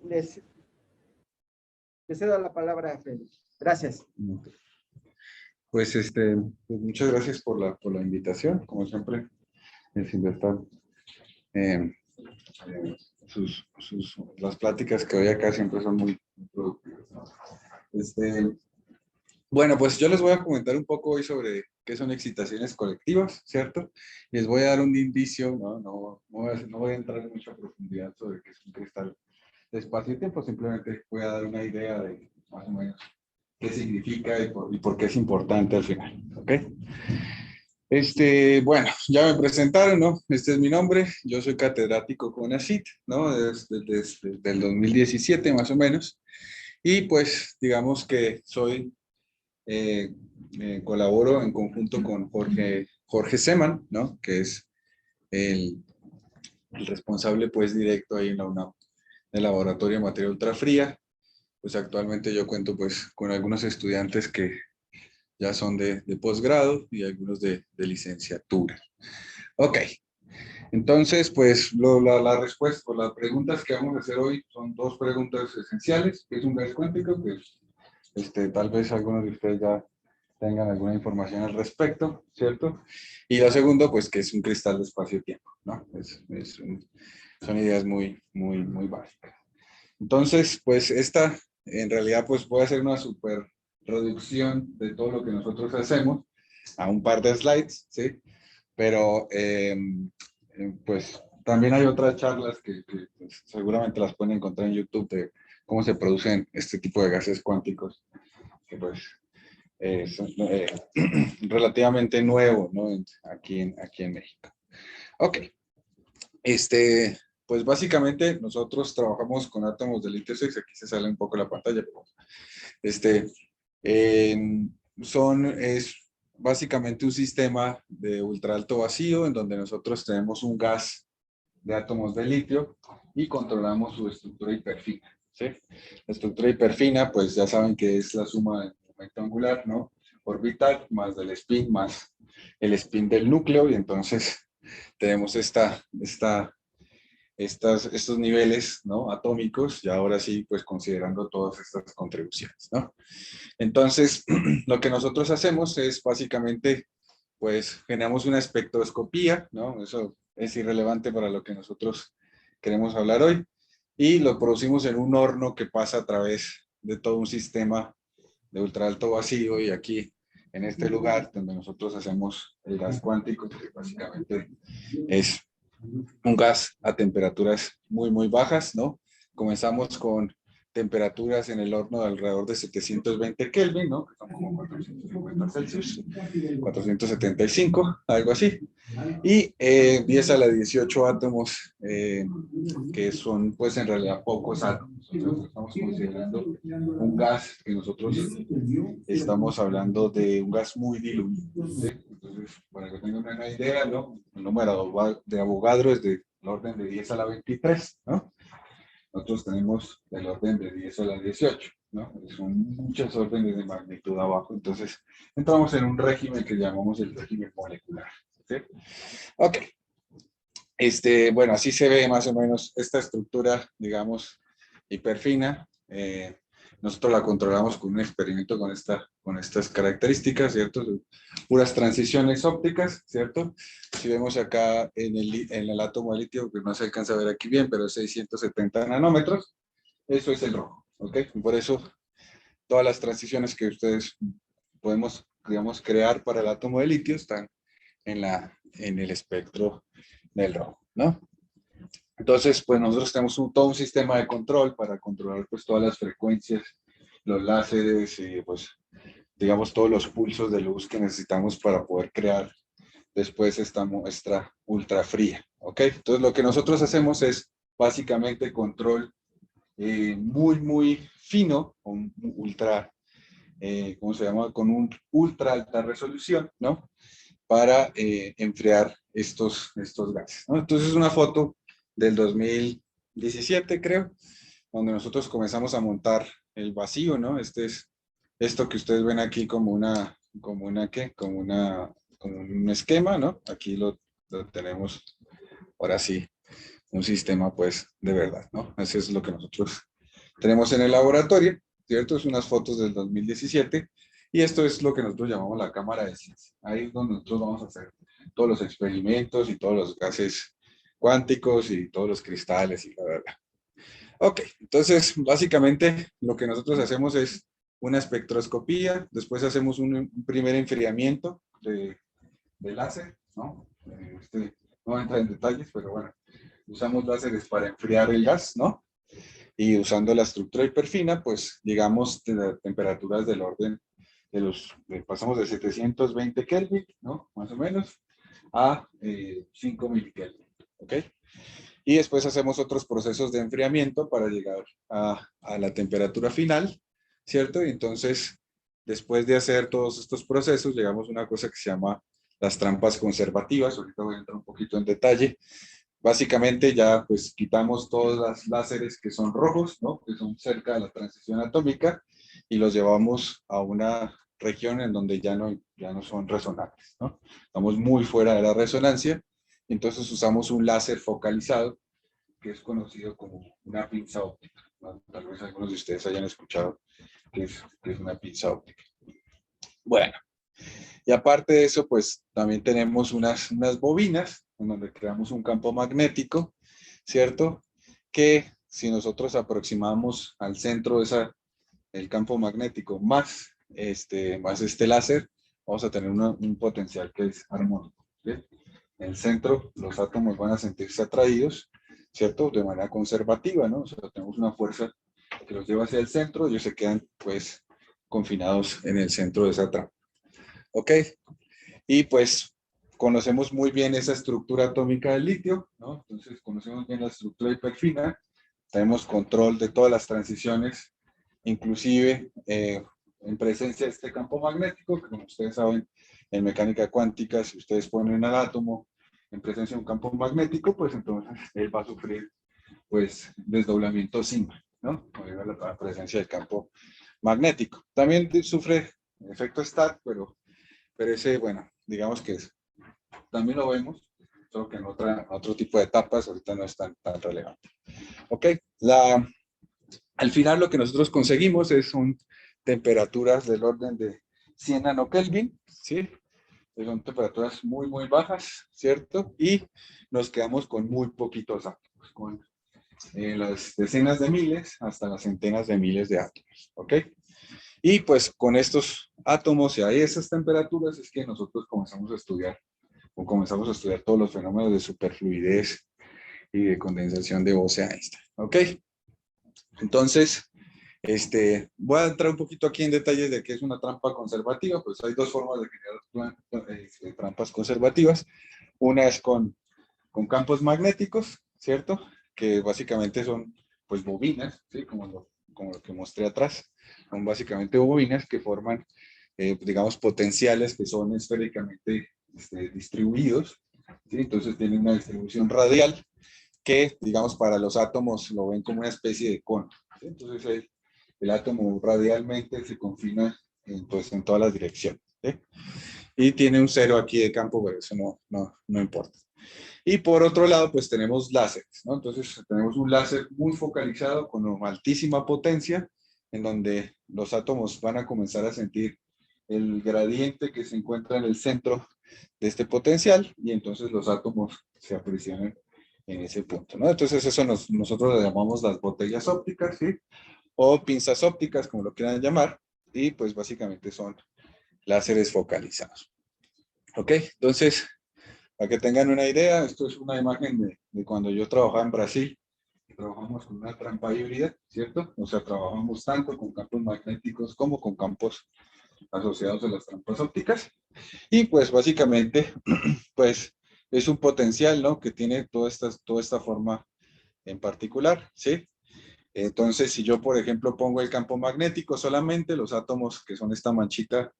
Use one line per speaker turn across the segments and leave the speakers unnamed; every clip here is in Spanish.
Les cedo la palabra a Félix. Gracias.
Pues, pues muchas gracias por la invitación. Como siempre, Silvestre, las pláticas que doy acá siempre son muy productivas, ¿no? Bueno, pues yo les voy a comentar un poco hoy sobre qué son excitaciones colectivas, ¿cierto? Les voy a dar un indicio, no voy a entrar en mucha profundidad sobre qué es un cristal de espacio y tiempo, simplemente voy a dar una idea de más o menos qué significa y por qué es importante al final, ¿ok? Bueno, ya me presentaron, ¿no? Este es mi nombre, yo soy catedrático con ACIT, ¿no? Desde el 2017 más o menos, y pues digamos que soy, colaboro en conjunto con Jorge Seman, ¿no? Que es el responsable pues directo ahí en la UNAM del Laboratorio de Materia Ultrafría. Pues actualmente yo cuento pues con algunos estudiantes que ya son de posgrado y algunos de licenciatura. Ok, entonces pues la respuesta o las preguntas que vamos a hacer hoy son dos preguntas esenciales. ¿Qué es un gas cuántico? Pues tal vez algunos de ustedes ya tengan alguna información al respecto, ¿cierto? Y lo segundo, pues, que es un cristal de espacio-tiempo, ¿no? Son ideas muy básicas. Entonces, pues, en realidad, pues, voy a hacer una super reducción de todo lo que nosotros hacemos a un par de slides, ¿sí? Pero, pues, también hay otras charlas que pues, seguramente las pueden encontrar en YouTube de cómo se producen este tipo de gases cuánticos, que pues es relativamente nuevo, ¿no? Aquí en México. Ok. Pues básicamente nosotros trabajamos con átomos de litio 6, aquí se sale un poco la pantalla, pero es básicamente un sistema de ultra alto vacío en donde nosotros tenemos un gas de átomos de litio y controlamos su estructura hiperfina, ¿sí? La estructura hiperfina, pues ya saben que es la suma del momento angular, ¿no? Orbital más del spin más el spin del núcleo, y entonces tenemos estos niveles, ¿no? Atómicos, y ahora sí, pues considerando todas estas contribuciones, ¿no? Entonces, lo que nosotros hacemos es básicamente, pues generamos una espectroscopía, ¿no? Eso es irrelevante para lo que nosotros queremos hablar hoy, y lo producimos en un horno que pasa a través de todo un sistema de ultra alto vacío, y aquí en este lugar donde nosotros hacemos el gas cuántico, que básicamente es un gas a temperaturas muy bajas, ¿no? Comenzamos con temperaturas en el horno de alrededor de 720 Kelvin, ¿no? Que son como 450 Celsius, 475, algo así. Y 10 a la 18 átomos, que son pues en realidad pocos átomos. Entonces estamos considerando un gas que nosotros estamos hablando de un gas muy diluido, ¿sí? Entonces, para que tengan una idea, ¿no? El número de Avogadro es del orden de 10 a la 23, ¿no? Nosotros tenemos del orden de 10 a la 18, ¿no? Son muchas órdenes de magnitud abajo, entonces entramos en un régimen que llamamos el régimen molecular, ¿sí? Ok. Bueno, así se ve más o menos esta estructura, digamos, hiperfina. Nosotros la controlamos con un experimento con estas características, ¿cierto? Puras transiciones ópticas, ¿cierto? Si vemos acá en el átomo de litio, que no se alcanza a ver aquí bien, pero es 670 nanómetros, eso es el rojo, ¿ok? Por eso todas las transiciones que ustedes podemos, digamos, crear para el átomo de litio están en el espectro del rojo, ¿no? Entonces, pues nosotros tenemos todo un sistema de control para controlar pues todas las frecuencias, los láseres y pues digamos todos los pulsos de luz que necesitamos para poder crear después esta muestra ultra fría, ¿ok? Entonces lo que nosotros hacemos es básicamente control muy fino, con ultra, ¿cómo se llama? Con un ultra alta resolución, ¿no? Para enfriar estos gases, ¿no? Entonces es una foto del 2017, creo, donde nosotros comenzamos a montar el vacío, ¿no? Esto que ustedes ven aquí como ¿qué? Como un esquema, ¿no? Aquí lo tenemos, ahora sí, un sistema pues de verdad, ¿no? Eso es lo que nosotros tenemos en el laboratorio, ¿cierto? Es unas fotos del 2017 y esto es lo que nosotros llamamos la cámara de ciencia. Ahí es donde nosotros vamos a hacer todos los experimentos y todos los gases cuánticos y todos los cristales y bla. Ok, entonces básicamente lo que nosotros hacemos es una espectroscopía, después hacemos un primer enfriamiento de láser, ¿no? No entra en detalles, pero bueno, usamos láseres para enfriar el gas, ¿no? Y usando la estructura hiperfina, pues llegamos a temperaturas del orden pasamos de 720 Kelvin, ¿no? Más o menos, a 5 milikelvin, ¿ok? Y después hacemos otros procesos de enfriamiento para llegar a la temperatura final, ¿cierto? Y entonces, después de hacer todos estos procesos, llegamos a una cosa que se llama las trampas conservativas. Ahorita voy a entrar un poquito en detalle. Básicamente ya pues quitamos todos los láseres que son rojos, ¿no? Que son cerca de la transición atómica y los llevamos a una región en donde ya no son resonantes, ¿no? Estamos muy fuera de la resonancia. Entonces usamos un láser focalizado que es conocido como una pinza óptica, ¿no? Tal vez algunos de ustedes hayan escuchado que es una pinza óptica. Bueno, y aparte de eso, pues también tenemos unas bobinas en donde creamos un campo magnético, ¿cierto? Que si nosotros aproximamos al centro de el campo magnético más este láser, vamos a tener un potencial que es armónico, ¿sí? En el centro, los átomos van a sentirse atraídos, ¿cierto? De manera conservativa, ¿no? O sea, tenemos una fuerza que los lleva hacia el centro y ellos se quedan, pues, confinados en el centro de esa trama. ¿Ok? Y pues conocemos muy bien esa estructura atómica del litio, ¿no? Entonces conocemos bien la estructura hiperfina, tenemos control de todas las transiciones, inclusive en presencia de este campo magnético, que como ustedes saben, en mecánica cuántica, si ustedes ponen al átomo en presencia de un campo magnético, pues entonces él va a sufrir pues desdoblamiento sigma, ¿no? Debido a la presencia del campo magnético. También sufre efecto Stark, pero ese, bueno, digamos que también lo vemos, solo que en otro tipo de etapas, ahorita no es tan relevante. Ok, al final lo que nosotros conseguimos son temperaturas del orden de 100 nanokelvin, ¿sí? Son temperaturas muy bajas, ¿cierto? Y nos quedamos con muy poquitos átomos, con las decenas de miles hasta las centenas de miles de átomos, ¿ok? Y pues con estos átomos y a esas temperaturas es que nosotros comenzamos a estudiar todos los fenómenos de superfluidez y de condensación de Bose-Einstein, ¿ok? Entonces, voy a entrar un poquito aquí en detalles de qué es una trampa conservativa. Pues hay dos formas de generar trampas conservativas. Una es con campos magnéticos, ¿cierto? Que básicamente son, pues, bobinas, ¿sí? Como lo que mostré atrás. Son básicamente bobinas que forman, digamos, potenciales que son esféricamente distribuidos, ¿sí? Entonces tienen una distribución radial que, digamos, para los átomos lo ven como una especie de cono, ¿sí? Entonces el átomo radialmente se confina pues, en todas las direcciones, ¿sí? Y tiene un cero aquí de campo, pero eso no importa. Y por otro lado, pues tenemos láseres, ¿no? Entonces tenemos un láser muy focalizado con altísima potencia, en donde los átomos van a comenzar a sentir el gradiente que se encuentra en el centro de este potencial, y entonces los átomos se aprisionan en ese punto, ¿no? Entonces eso nosotros le llamamos las botellas ópticas, ¿sí? O pinzas ópticas, como lo quieran llamar, y pues básicamente son láseres focalizados. ¿Ok? Entonces, para que tengan una idea, esto es una imagen de cuando yo trabajaba en Brasil. Trabajamos con una trampa híbrida, ¿cierto? O sea, trabajamos tanto con campos magnéticos como con campos asociados a las trampas ópticas. Y pues básicamente, pues es un potencial, ¿no? Que tiene toda esta forma en particular, ¿sí? Entonces, si yo, por ejemplo, pongo el campo magnético solamente, los átomos que son esta manchita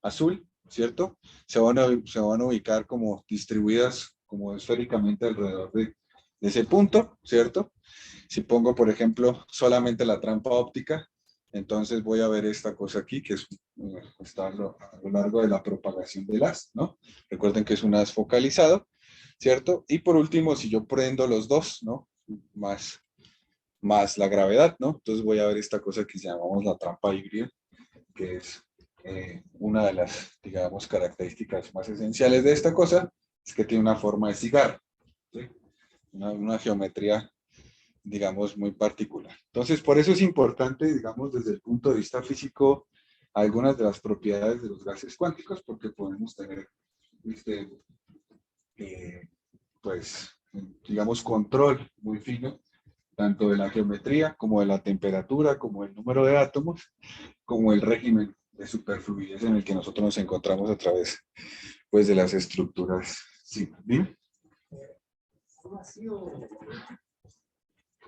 azul, ¿cierto? Se van a ubicar como distribuidas como esféricamente alrededor de ese punto, ¿cierto? Si pongo, por ejemplo, solamente la trampa óptica, entonces voy a ver esta cosa aquí, que está a lo largo de la propagación del haz, ¿no? Recuerden que es un haz focalizado. ¿cierto? Y por último, si yo prendo los dos, ¿no? Más la gravedad, ¿no? Entonces voy a ver esta cosa que llamamos la trampa híbrida, que es una de las, digamos, características más esenciales de esta cosa, es que tiene una forma de cigarro, ¿sí? Una geometría, digamos, muy particular. Entonces, por eso es importante, digamos, desde el punto de vista físico, algunas de las propiedades de los gases cuánticos, porque podemos tener, este, pues, digamos, control muy fino, tanto de la geometría, como de la temperatura, como el número de átomos, como el régimen de superfluidez en el que nosotros nos encontramos a través, pues, de las estructuras. Sí, ¿dime?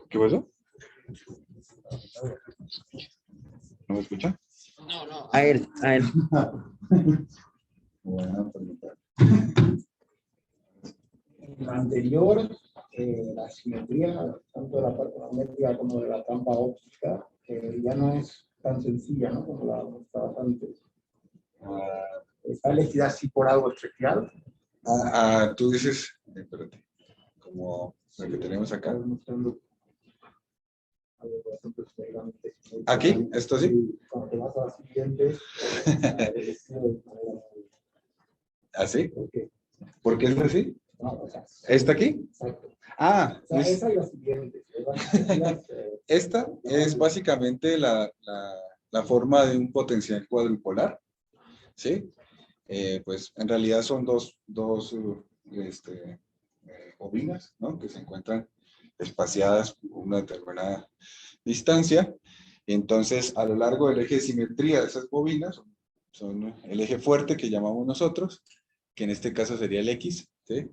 ¿Qué pasó? ¿No me escuchan?
A él, a él.
Buena pregunta.
En la anterior, la simetría, tanto de la parte magnética como de la trampa óptica, ya no es tan sencilla, ¿no? Como la mostraba antes. ¿Está elegida así por algo especial?
Tú dices, espérate, como la que tenemos acá. ¿Aquí? ¿Esto sí?
Cuando te vas a las siguientes,
¿Así?
¿por qué?
¿Por qué es así?
No, o sea,
¿Esta aquí?
exacto.
Ah,
O sea,
es-
esa y las siguientes.
esta es básicamente la forma de un potencial cuadrupolar, ¿sí? Pues en realidad son dos bobinas, ¿no? Que se encuentran espaciadas por una determinada distancia. Entonces, a lo largo del eje de simetría de esas bobinas, son el eje fuerte que llamamos nosotros, que en este caso sería el X, ¿sí?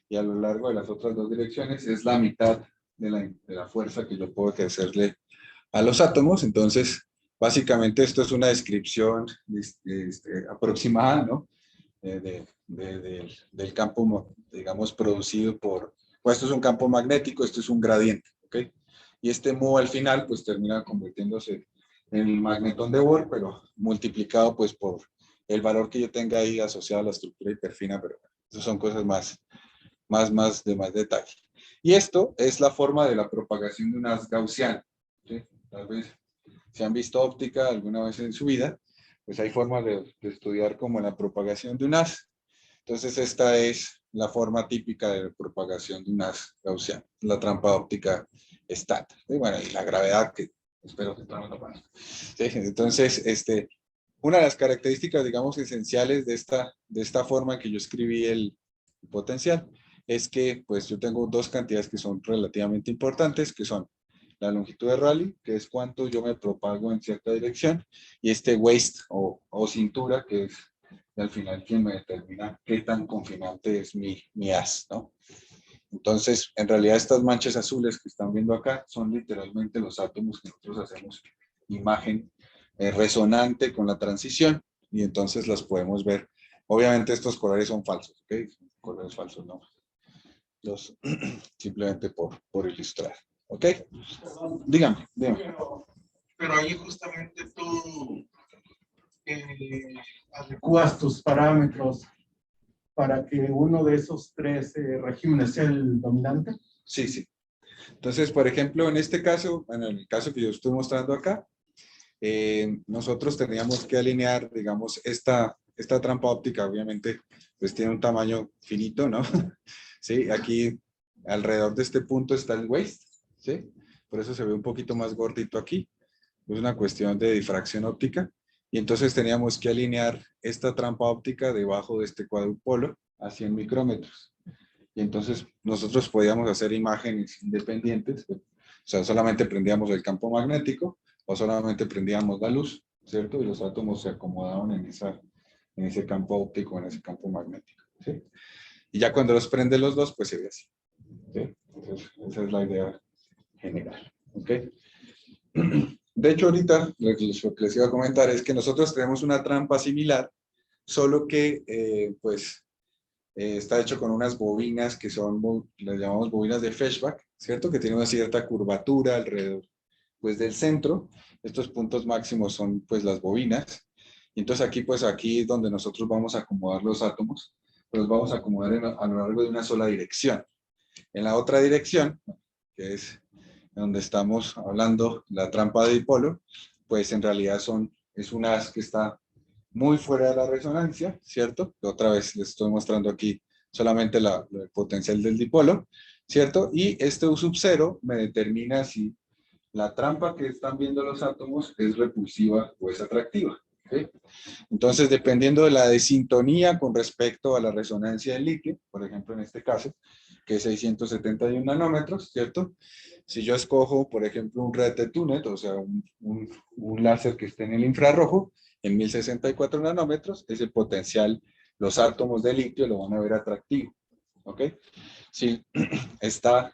Y a lo largo de las otras dos direcciones es la mitad de la fuerza que yo puedo ejercerle a los átomos. Entonces, básicamente esto es una descripción aproximada, ¿no? Del campo, digamos, producido por, pues esto es un campo magnético, esto es un gradiente, ¿ok? Y este mu al final, pues termina convirtiéndose en el magnetón de Bohr, pero multiplicado, pues, por el valor que yo tenga ahí asociado a la estructura hiperfina, pero eso son cosas de más detalle. Y esto es la forma de la propagación de un haz gaussiano, ¿sí? Tal vez si han visto óptica alguna vez en su vida, pues hay formas de estudiar como la propagación de un haz. Entonces esta es la forma típica de propagación de un haz gaussiano, la trampa óptica estándar. Y bueno, y la gravedad que espero que todos lo conozcan. ¿Sí? Entonces, una de las características, digamos, esenciales de esta forma que yo escribí el potencial es que pues yo tengo dos cantidades que son relativamente importantes, que son la longitud de Rayleigh, que es cuánto yo me propago en cierta dirección, y este waist o cintura, que es al final quien me determina qué tan confinante es mi haz, ¿no? Entonces, en realidad estas manchas azules que están viendo acá son literalmente los átomos que nosotros hacemos imagen resonante con la transición, y entonces las podemos ver. Obviamente estos colores son falsos, ¿ok? Colores falsos, ¿no? Simplemente por ilustrar. ¿Ok? Dígame.
Pero ahí justamente tú adecuas tus parámetros para que uno de esos tres regímenes sea el dominante.
Sí. Entonces, por ejemplo, en este caso, en el caso que yo estoy mostrando acá, nosotros teníamos que alinear, digamos, esta trampa óptica, obviamente, pues tiene un tamaño finito, ¿no? Sí, aquí alrededor de este punto está el waist, ¿sí? Por eso se ve un poquito más gordito aquí. Es una cuestión de difracción óptica. Y entonces teníamos que alinear esta trampa óptica debajo de este cuadrupolo a 100 micrómetros. Y entonces nosotros podíamos hacer imágenes independientes, o sea, solamente prendíamos el campo magnético o solamente prendíamos la luz, ¿cierto? Y los átomos se acomodaban en ese campo óptico, en ese campo magnético, ¿sí? Y ya cuando los prende los dos, pues se ve así, ¿sí? Entonces, esa es la idea general, ¿ok? De hecho, ahorita lo que les iba a comentar es que nosotros tenemos una trampa similar, solo que, está hecho con unas bobinas que son, las llamamos bobinas de Feshbach, ¿cierto? Que tienen una cierta curvatura alrededor, pues, del centro. Estos puntos máximos son, pues, las bobinas. Y entonces aquí, pues, aquí es donde nosotros vamos a acomodar los átomos, los vamos a acomodar a lo largo de una sola dirección. En la otra dirección, que es donde estamos hablando, la trampa de dipolo, pues en realidad es un haz que está muy fuera de la resonancia, ¿cierto? Otra vez les estoy mostrando aquí solamente el potencial del dipolo, ¿cierto? Y este U sub 0 me determina si la trampa que están viendo los átomos es repulsiva o es atractiva. ¿Okay? Entonces, dependiendo de la desintonía con respecto a la resonancia del litio, por ejemplo, en este caso, que es 671 nanómetros, ¿cierto? Si yo escojo, por ejemplo, un red de Tunet, o sea, un láser que esté en el infrarrojo, en 1064 nanómetros, ese potencial, los átomos de litio lo van a ver atractivo. ¿Ok? Si está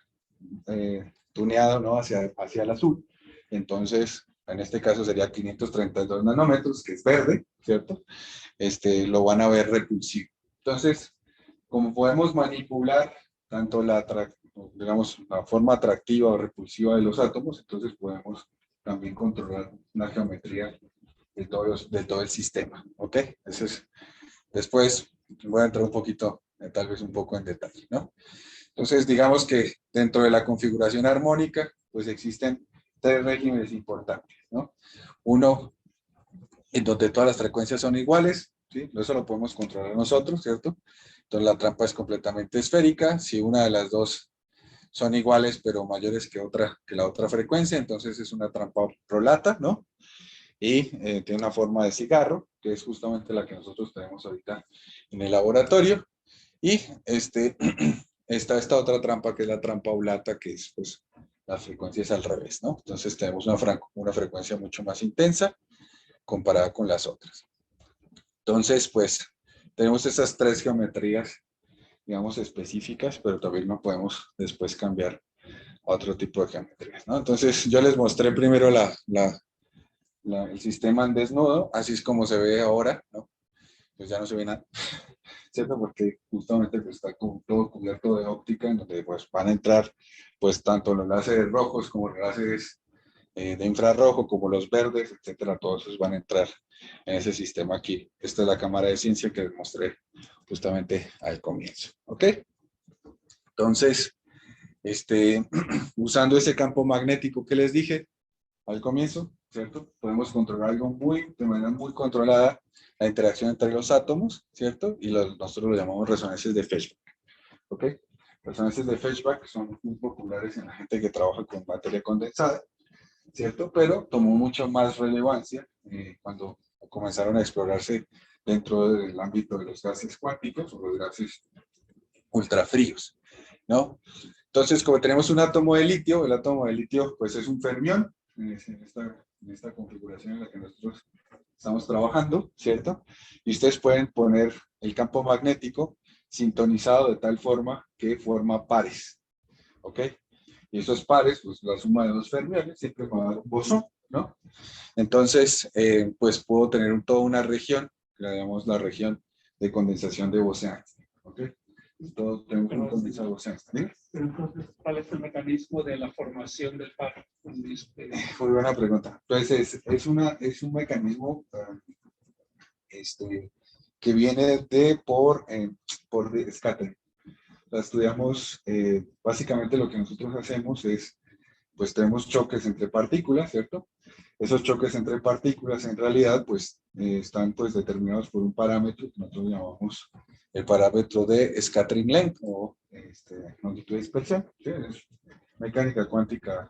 tuneado, ¿no? hacia el azul, entonces en este caso sería 532 nanómetros, que es verde, ¿cierto? Lo van a ver repulsivo. Entonces, como podemos manipular tanto digamos, la forma atractiva o repulsiva de los átomos, entonces podemos también controlar la geometría de todo el sistema, ¿ok? Después voy a entrar un poquito, tal vez un poco en detalle, ¿no? Entonces, digamos que dentro de la configuración armónica, pues existen tres regímenes importantes, ¿no? Uno, en donde todas las frecuencias son iguales, ¿sí? Eso lo podemos controlar nosotros, ¿cierto? Entonces, la trampa es completamente esférica. Si una de las dos son iguales, pero mayores que la otra frecuencia, entonces es una trampa prolata, ¿no? Y tiene una forma de cigarro, que es justamente la que nosotros tenemos ahorita en el laboratorio. Y está esta otra trampa, que es la trampa aulata, que es, pues, la frecuencia es al revés, ¿no? Entonces tenemos una frecuencia mucho más intensa comparada con las otras. Entonces, pues, tenemos esas tres geometrías, digamos, específicas, pero también no podemos después cambiar a otro tipo de geometrías, ¿no? Entonces, yo les mostré primero el sistema en desnudo, así es como se ve ahora, ¿no? Pues ya no se ve nada, ¿cierto? Porque justamente pues, está todo cubierto de óptica, en donde pues van a entrar pues tanto los láseres rojos como los láseres de infrarrojo, como los verdes, etcétera, todos esos van a entrar en ese sistema aquí. Esta es la cámara de ciencia que les mostré justamente al comienzo, ¿ok? Entonces, usando ese campo magnético que les dije al comienzo, ¿cierto? Podemos controlar algo de manera muy controlada, la interacción entre los átomos, ¿cierto? Y nosotros lo llamamos resonancias de Feshbach, ¿ok? Resonancias de Feshbach son muy populares en la gente que trabaja con materia condensada, ¿cierto? Pero tomó mucho más relevancia cuando comenzaron a explorarse dentro del ámbito de los gases cuánticos o los gases ultrafríos, ¿no? Entonces, como tenemos un átomo de litio, el átomo de litio pues es un fermión en esta configuración en la que nosotros estamos trabajando, ¿cierto? Y ustedes pueden poner el campo magnético sintonizado de tal forma que forma pares, ¿ok? Y esos pares, pues la suma de dos fermiones siempre va a dar un bosón, ¿no? Entonces, pues puedo tener toda una región, que la llamamos la región de condensación de Bose-Einstein, ¿ok? Todos tenemos un condensado Bose-Einstein.
Pero entonces, ¿cuál es el mecanismo de la formación del par?
Muy buena pregunta. Entonces, es un mecanismo que viene por scattering. Estudiamos, básicamente lo que nosotros hacemos es, pues tenemos choques entre partículas, ¿cierto? Esos choques entre partículas en realidad, pues, están pues determinados por un parámetro que nosotros llamamos el parámetro de scattering length o longitud de dispersión, ¿sí? Es mecánica cuántica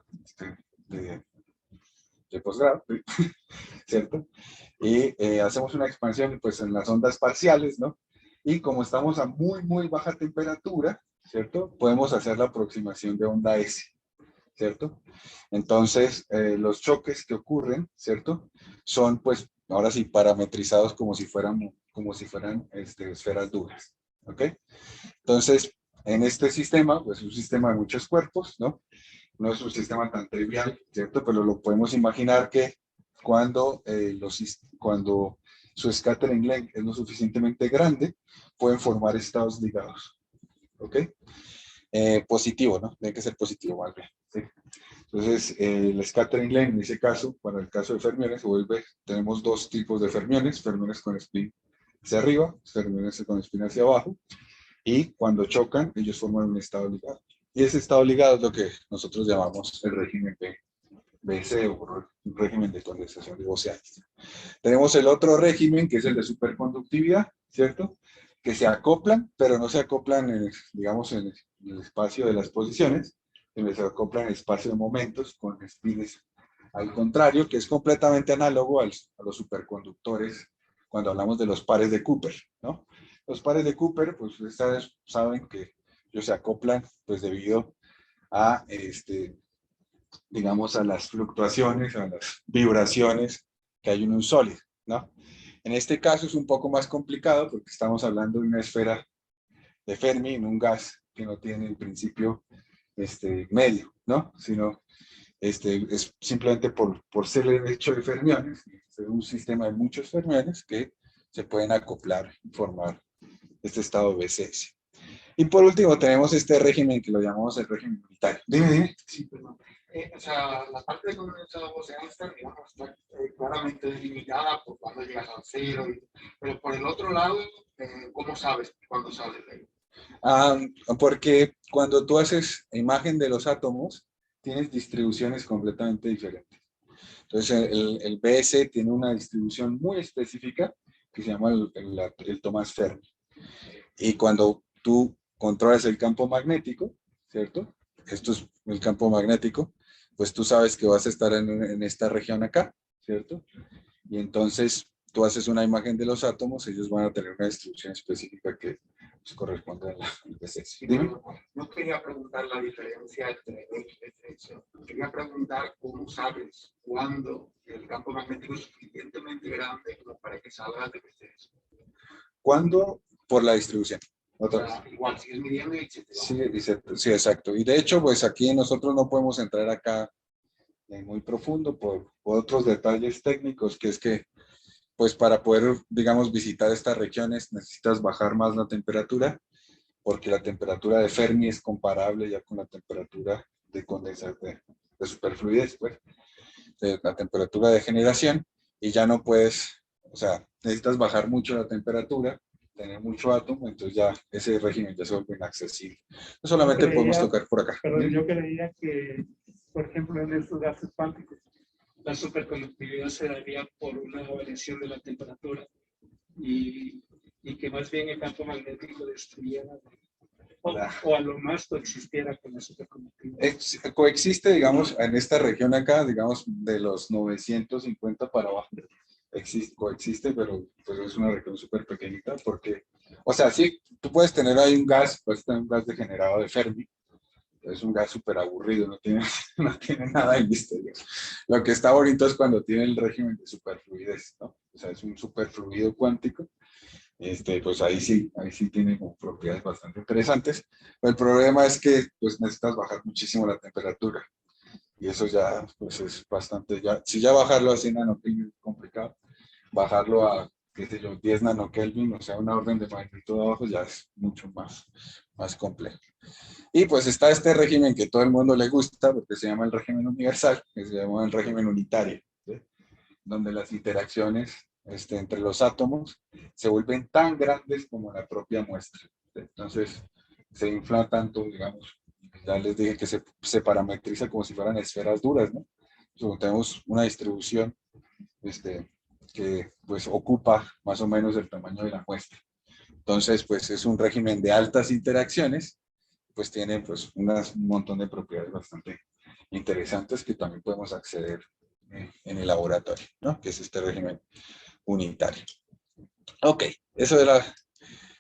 de posgrado, ¿cierto? Y hacemos una expansión pues en las ondas parciales, ¿no? Y como estamos a muy, muy baja temperatura, ¿cierto? Podemos hacer la aproximación de onda S, ¿cierto? Entonces, los choques que ocurren, ¿cierto? Son pues, ahora sí, parametrizados como si fueran esferas duras, ¿ok? Entonces, en este sistema, pues un sistema de muchos cuerpos, ¿no? No es un sistema tan trivial, ¿cierto? Pero lo podemos imaginar que cuando su scattering length es lo suficientemente grande, pueden formar estados ligados, ¿ok? Positivo, ¿no? Tiene que ser positivo, más bien, ¿sí? Entonces, el scattering length, en ese caso, para el caso de fermiones, tenemos dos tipos de fermiones con spin hacia arriba, los fermiones con espín hacia abajo, y cuando chocan, ellos forman un estado ligado. Y ese estado ligado es lo que nosotros llamamos el régimen BC o un régimen de condensación de Bose-Einstein. Tenemos el otro régimen, que es el de superconductividad, ¿cierto? Que se acoplan, pero no se acoplan, digamos, en el espacio de las posiciones, sino se acoplan en el espacio de momentos con espines al contrario, que es completamente análogo a los superconductores cuando hablamos de los pares de Cooper, ¿no? Los pares de Cooper, pues ustedes saben que ellos se acoplan, pues debido a, digamos, a las fluctuaciones, a las vibraciones que hay en un sólido, ¿no? En este caso es un poco más complicado porque estamos hablando de una esfera de Fermi en un gas que no tiene en principio medio, ¿no? Sino es simplemente por ser el hecho de fermiones, un sistema de muchos fermiones que se pueden acoplar y formar este estado BCS. Y por último tenemos este régimen que lo llamamos el régimen unitario. Dime.
Sí, perdón. O sea, la parte de condensado Bose-Einstein, digamos, está claramente delimitada por cuando llegas al cero, pero por el otro lado, ¿cómo sabes cuándo sales de ahí?
Porque cuando tú haces imagen de los átomos, tienes distribuciones completamente diferentes. Entonces, el BS tiene una distribución muy específica que se llama el Thomas Fermi. Y cuando tú controlas el campo magnético, ¿cierto? Esto es el campo magnético, pues tú sabes que vas a estar en esta región acá, ¿cierto? Y entonces tú haces una imagen de los átomos, ellos van a tener una distribución específica que pues, corresponde a la BCS.
Dime. No quería preguntar la diferencia entre X y X. Quería preguntar cómo sabes cuándo el campo magnético es suficientemente grande como para que salgas de BCS.
¿Cuándo? Por la distribución. Otra vez.
O sea, igual, sigues midiendo, etc.
Sí, exacto. Y de hecho, pues aquí nosotros no podemos entrar acá muy profundo por otros detalles técnicos, que es que, pues para poder, digamos, visitar estas regiones necesitas bajar más la temperatura, porque la temperatura de Fermi es comparable ya con la temperatura de condensación, de superfluidez, pues, de la temperatura de generación, y ya no puedes, o sea, necesitas bajar mucho la temperatura, tener mucho átomo, entonces ya ese régimen ya se vuelve inaccesible. No solamente podemos tocar por acá.
Pero yo creía que, por ejemplo, en estos gases cuánticos, la superconductividad se daría por una variación de la temperatura y que más bien el campo magnético destruyera o a lo más coexistiera con la superconductividad.
Coexiste, digamos, en esta región acá, digamos, de los 950 para abajo. Coexiste, pero es una región súper pequeñita porque, o sea, sí, tú puedes tener ahí un gas, puedes tener un gas degenerado de Fermi, es un gas súper aburrido, no tiene nada de misterio. Lo que está bonito es cuando tiene el régimen de superfluidez, ¿no? O sea, es un superfluido cuántico, pues ahí sí tiene como propiedades bastante interesantes, pero el problema es que pues necesitas bajar muchísimo la temperatura, y eso ya pues es bastante, si ya bajarlo a 100 nanokelvin es complicado, bajarlo a, qué sé yo, 10 nanokelvin, o sea, una orden de magnitud abajo ya es mucho más complejo. Y pues está este régimen que todo el mundo le gusta, porque se llama el régimen universal, que se llama el régimen unitario, ¿sí? Donde las interacciones entre los átomos se vuelven tan grandes como la propia muestra. ¿Sí? Entonces, se infla tanto, digamos, ya les dije que se parametriza como si fueran esferas duras, ¿no? Entonces, tenemos una distribución que pues ocupa más o menos el tamaño de la muestra. Entonces, pues es un régimen de altas interacciones, pues tiene pues un montón de propiedades bastante interesantes que también podemos acceder en el laboratorio, ¿no? Que es este régimen unitario. Ok, eso era,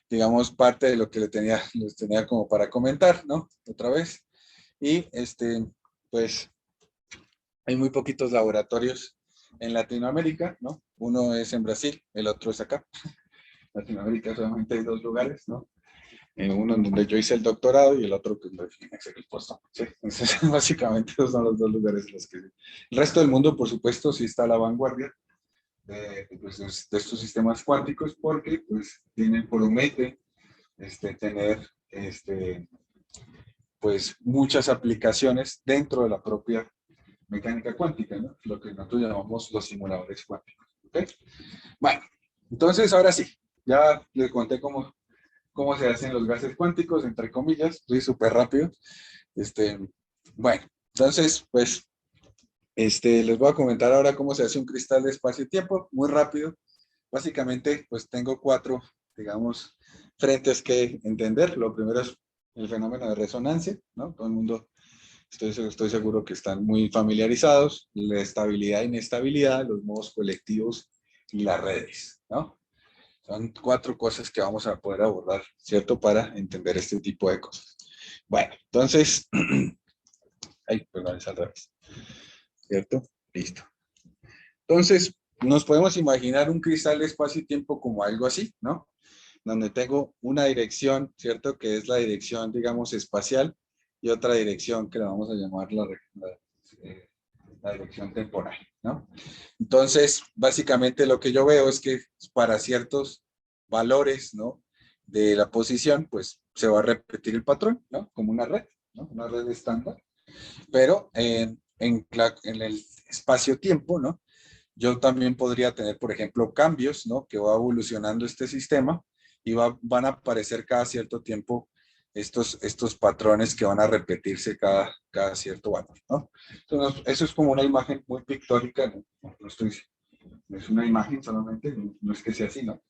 digamos, parte de lo que les tenía como para comentar, ¿no? Otra vez. Y pues hay muy poquitos laboratorios en Latinoamérica, ¿no? Uno es en Brasil, el otro es acá. En Latinoamérica solamente hay 2 lugares, ¿no? Uno en donde yo hice el doctorado y el otro que es el postdoc. ¿Sí? Entonces, básicamente esos son los 2 lugares en los que... El resto del mundo, por supuesto, sí está a la vanguardia de estos sistemas cuánticos porque pues promete tener pues muchas aplicaciones dentro de la propia mecánica cuántica, ¿no? Lo que nosotros llamamos los simuladores cuánticos. ¿Okay? Bueno, entonces ahora sí, ya les conté cómo se hacen los gases cuánticos, entre comillas, fui súper rápido. Bueno, entonces, pues, les voy a comentar ahora cómo se hace un cristal de espacio y tiempo, muy rápido. Básicamente, pues tengo 4, digamos, frentes que entender. Lo primero es el fenómeno de resonancia, ¿no? Todo el mundo, estoy seguro que están muy familiarizados. La estabilidad e inestabilidad, los modos colectivos y las redes, ¿no? Son 4 cosas que vamos a poder abordar, ¿cierto? Para entender este tipo de cosas. Bueno, entonces, ay, perdón, es al revés, ¿cierto? Listo. Entonces, nos podemos imaginar un cristal de espacio y tiempo como algo así, ¿no? Donde tengo una dirección, ¿cierto? Que es la dirección, digamos, espacial, y otra dirección que la vamos a llamar la dirección temporal, ¿no? Entonces, básicamente lo que yo veo es que para ciertos valores, ¿no? De la posición, pues se va a repetir el patrón, ¿no? Como una red, ¿no? Una red estándar. Pero en el espacio-tiempo, ¿no? Yo también podría tener, por ejemplo, cambios, ¿no? Que va evolucionando este sistema y van a aparecer cada cierto tiempo estos patrones que van a repetirse cada cierto valor, ¿no? Entonces, eso es como una imagen muy pictórica, ¿no? No es una imagen solamente, no es que sea así, ¿no?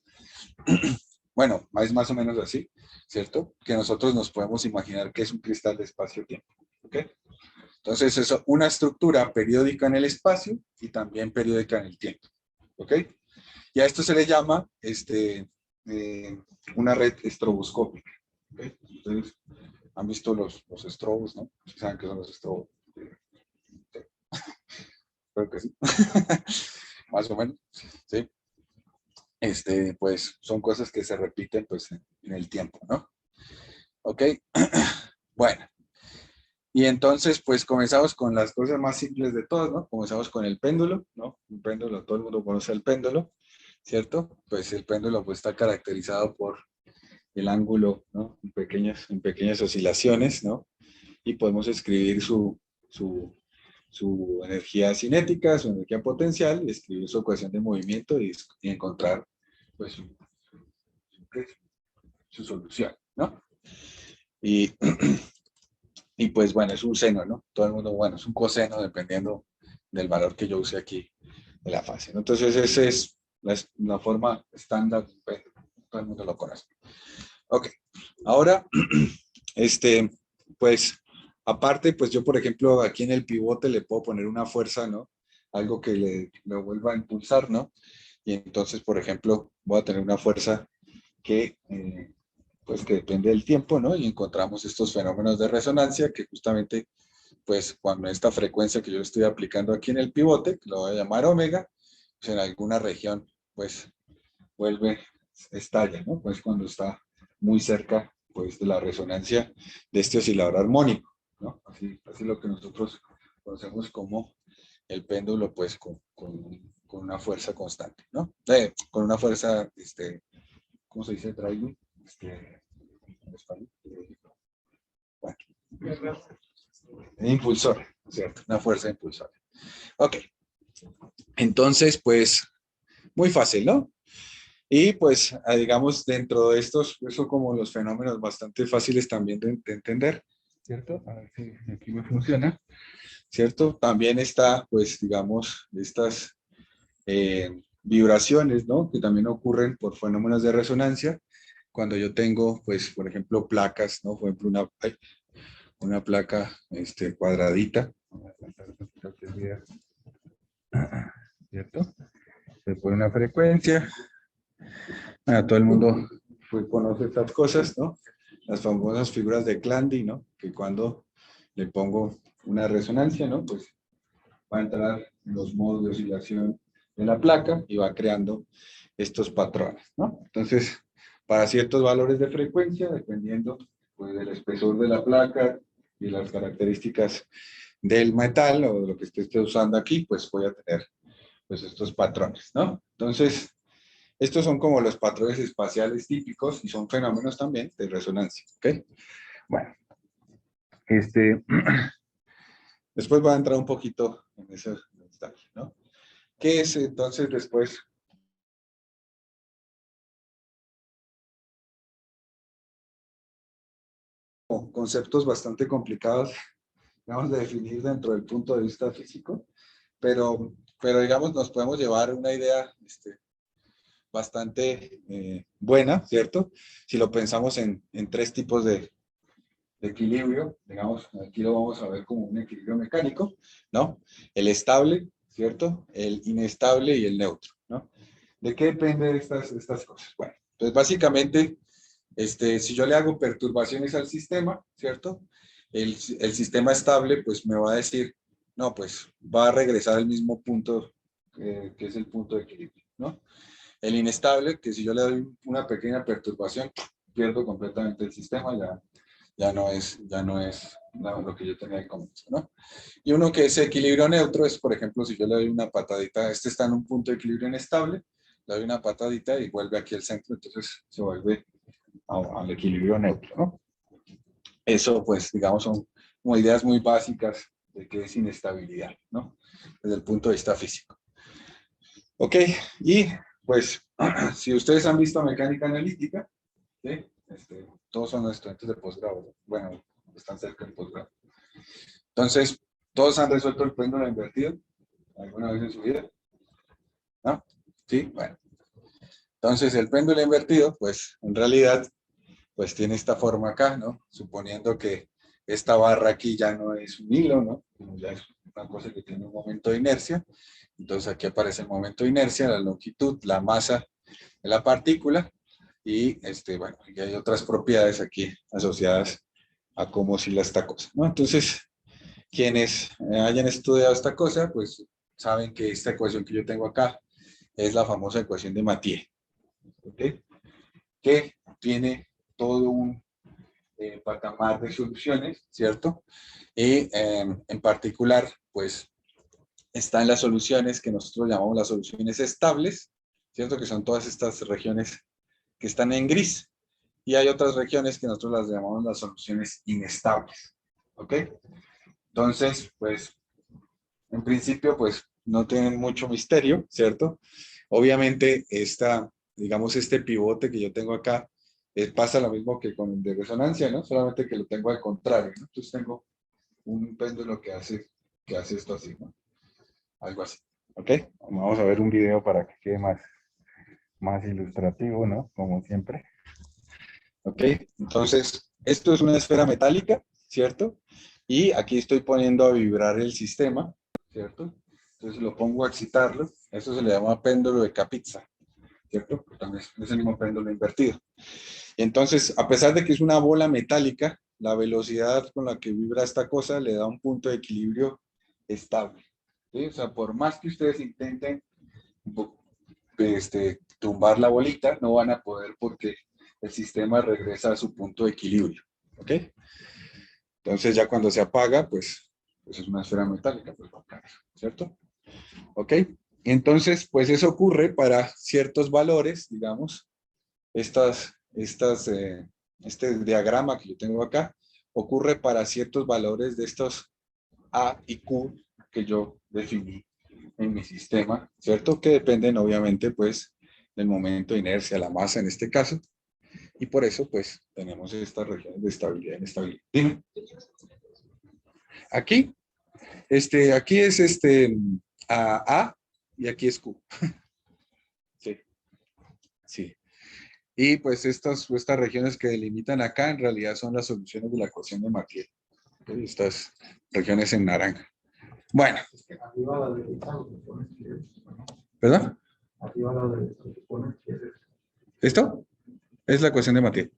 Bueno, es más o menos así, ¿cierto? Que nosotros nos podemos imaginar que es un cristal de espacio-tiempo, ¿ok? Entonces, es una estructura periódica en el espacio y también periódica en el tiempo, ¿ok? Y a esto se le llama una red estroboscópica, ¿ok? Entonces, han visto los estrobos, ¿no? ¿Saben qué son los estrobos? Sí. Creo que sí. Más o menos, ¿sí? Pues son cosas que se repiten pues en el tiempo, ¿no? ¿Ok? Bueno. Y entonces, pues comenzamos con las cosas más simples de todas, ¿no? Comenzamos con el péndulo, ¿no? Un péndulo, todo el mundo conoce el péndulo, ¿cierto? Pues el péndulo pues está caracterizado por el ángulo, ¿no? En pequeñas oscilaciones, ¿no? Y podemos escribir su energía cinética, su energía potencial, y escribir su ecuación de movimiento y encontrar, pues, su solución, ¿no? Y Y pues bueno, es un seno, ¿no? Todo el mundo, bueno, es un coseno dependiendo del valor que yo use aquí de la fase, ¿no? Entonces esa es la forma estándar del péndulo. Todo el mundo lo conoce. Ok, ahora, pues aparte, pues yo por ejemplo aquí en el pivote le puedo poner una fuerza, ¿no? Algo que lo vuelva a impulsar, ¿no? Y entonces, por ejemplo, voy a tener una fuerza que pues que depende del tiempo, ¿no? Y encontramos estos fenómenos de resonancia que justamente, pues cuando esta frecuencia que yo estoy aplicando aquí en el pivote, que lo voy a llamar omega, pues en alguna región, pues vuelve, estalla, ¿no? Pues cuando está muy cerca, pues de la resonancia de este oscilador armónico, ¿no? Así lo que nosotros conocemos como el péndulo, pues con una fuerza constante, ¿no? Con una fuerza, ¿cómo se dice? Driving, en español. Bueno, impulsor, ¿cierto? Una fuerza impulsora. Ok, entonces, pues, muy fácil, ¿no? Y pues, digamos, dentro de estos, son como los fenómenos bastante fáciles también de entender, ¿cierto? A ver si aquí me funciona, ¿cierto? También está, pues, digamos, estas vibraciones, ¿no? Que también ocurren por fenómenos de resonancia, cuando yo tengo, pues, por ejemplo, placas, ¿no? Por ejemplo, una placa cuadradita, ¿cierto? Se pone una frecuencia. Todo el mundo conoce estas cosas, ¿no? Las famosas figuras de Chladni, ¿no? Que cuando le pongo una resonancia, ¿no? Pues va a entrar en los modos de oscilación de la placa y va creando estos patrones, ¿no? Entonces, para ciertos valores de frecuencia, dependiendo pues, del espesor de la placa y las características del metal o de lo que esté usando aquí, pues voy a tener pues estos patrones, ¿no? Entonces, estos son como los patrones espaciales típicos y son fenómenos también de resonancia, ¿ok? Bueno, después va a entrar un poquito en ese detalle, ¿no? ¿Qué es entonces después conceptos bastante complicados, digamos, de definir dentro del punto de vista físico, pero digamos, nos podemos llevar una idea bastante buena, ¿cierto? Si lo pensamos en tres tipos de equilibrio, digamos, aquí lo vamos a ver como un equilibrio mecánico, ¿no? El estable, ¿cierto? El inestable y el neutro, ¿no? ¿De qué depende estas cosas? Bueno, pues básicamente, si yo le hago perturbaciones al sistema, ¿cierto? El sistema estable, pues me va a decir, no, pues va a regresar al mismo punto que es el punto de equilibrio, ¿no? El inestable, que si yo le doy una pequeña perturbación, pierdo completamente el sistema, ya no es lo que yo tenía de comienzo, ¿no? Y uno que es equilibrio neutro es, por ejemplo, si yo le doy una patadita, está en un punto de equilibrio inestable, le doy una patadita y vuelve aquí al centro, entonces se vuelve al equilibrio neutro, ¿no? Eso, pues, digamos, son como ideas muy básicas de qué es inestabilidad, ¿no? Desde el punto de vista físico. Ok, y pues, si ustedes han visto mecánica analítica, ¿sí? Todos son estudiantes de posgrado, bueno, están cerca del posgrado. Entonces, ¿todos han resuelto el péndulo invertido alguna vez en su vida? ¿No? Sí, bueno. Entonces, el péndulo invertido, pues, en realidad, pues tiene esta forma acá, ¿no? Suponiendo que esta barra aquí ya no es un hilo, ¿no? Ya es una cosa que tiene un momento de inercia. Entonces, aquí aparece el momento de inercia, la longitud, la masa de la partícula, y bueno, y hay otras propiedades aquí asociadas a cómo oscila esta cosa, ¿no? Entonces, quienes hayan estudiado esta cosa, pues saben que esta ecuación que yo tengo acá es la famosa ecuación de Mathieu, ¿ok? Que tiene todo un patamar de soluciones, ¿cierto? Y en particular, pues, están las soluciones que nosotros llamamos las soluciones estables, ¿cierto? Que son todas estas regiones que están en gris. Y hay otras regiones que nosotros las llamamos las soluciones inestables, ¿ok? Entonces, pues, en principio, pues, no tienen mucho misterio, ¿cierto? Obviamente, digamos, este pivote que yo tengo acá, pasa lo mismo que con el de resonancia, ¿no? Solamente que lo tengo al contrario, ¿no? Entonces tengo un péndulo que hace esto así, ¿no? Algo así, ¿ok? Vamos a ver un video para que quede más ilustrativo, ¿no? Como siempre. ¿Ok? Entonces, esto es una esfera metálica, ¿cierto? Y aquí estoy poniendo a vibrar el sistema, ¿cierto? Entonces lo pongo a excitarlo. Eso se le llama péndulo de Kapitsa, ¿cierto? También es el mismo péndulo invertido. Entonces, a pesar de que es una bola metálica, la velocidad con la que vibra esta cosa le da un punto de equilibrio estable, ¿sí? O sea, por más que ustedes intenten tumbar la bolita, no van a poder porque el sistema regresa a su punto de equilibrio, ¿ok? Entonces ya cuando se apaga, pues es una esfera metálica, pues va a caer, ¿cierto? ¿Ok? Entonces, pues eso ocurre para ciertos valores, digamos, este diagrama que yo tengo acá, ocurre para ciertos valores de estos A y Q que yo definí en mi sistema, ¿cierto? Que dependen obviamente pues del momento de inercia, la masa en este caso, y por eso pues tenemos estas regiones de estabilidad e inestabilidad. Dime. Aquí, aquí es A y aquí es Q. Sí, sí. Y pues estas regiones que delimitan acá en realidad son las soluciones de la ecuación de Mathieu. ¿Okay? Estas regiones en naranja. Bueno.
Arriba a la derecha lo que pones que es, ¿no?
¿Verdad?
Arriba a la derecha lo que pones que es.
¿Esto? Es la ecuación de Mathieu.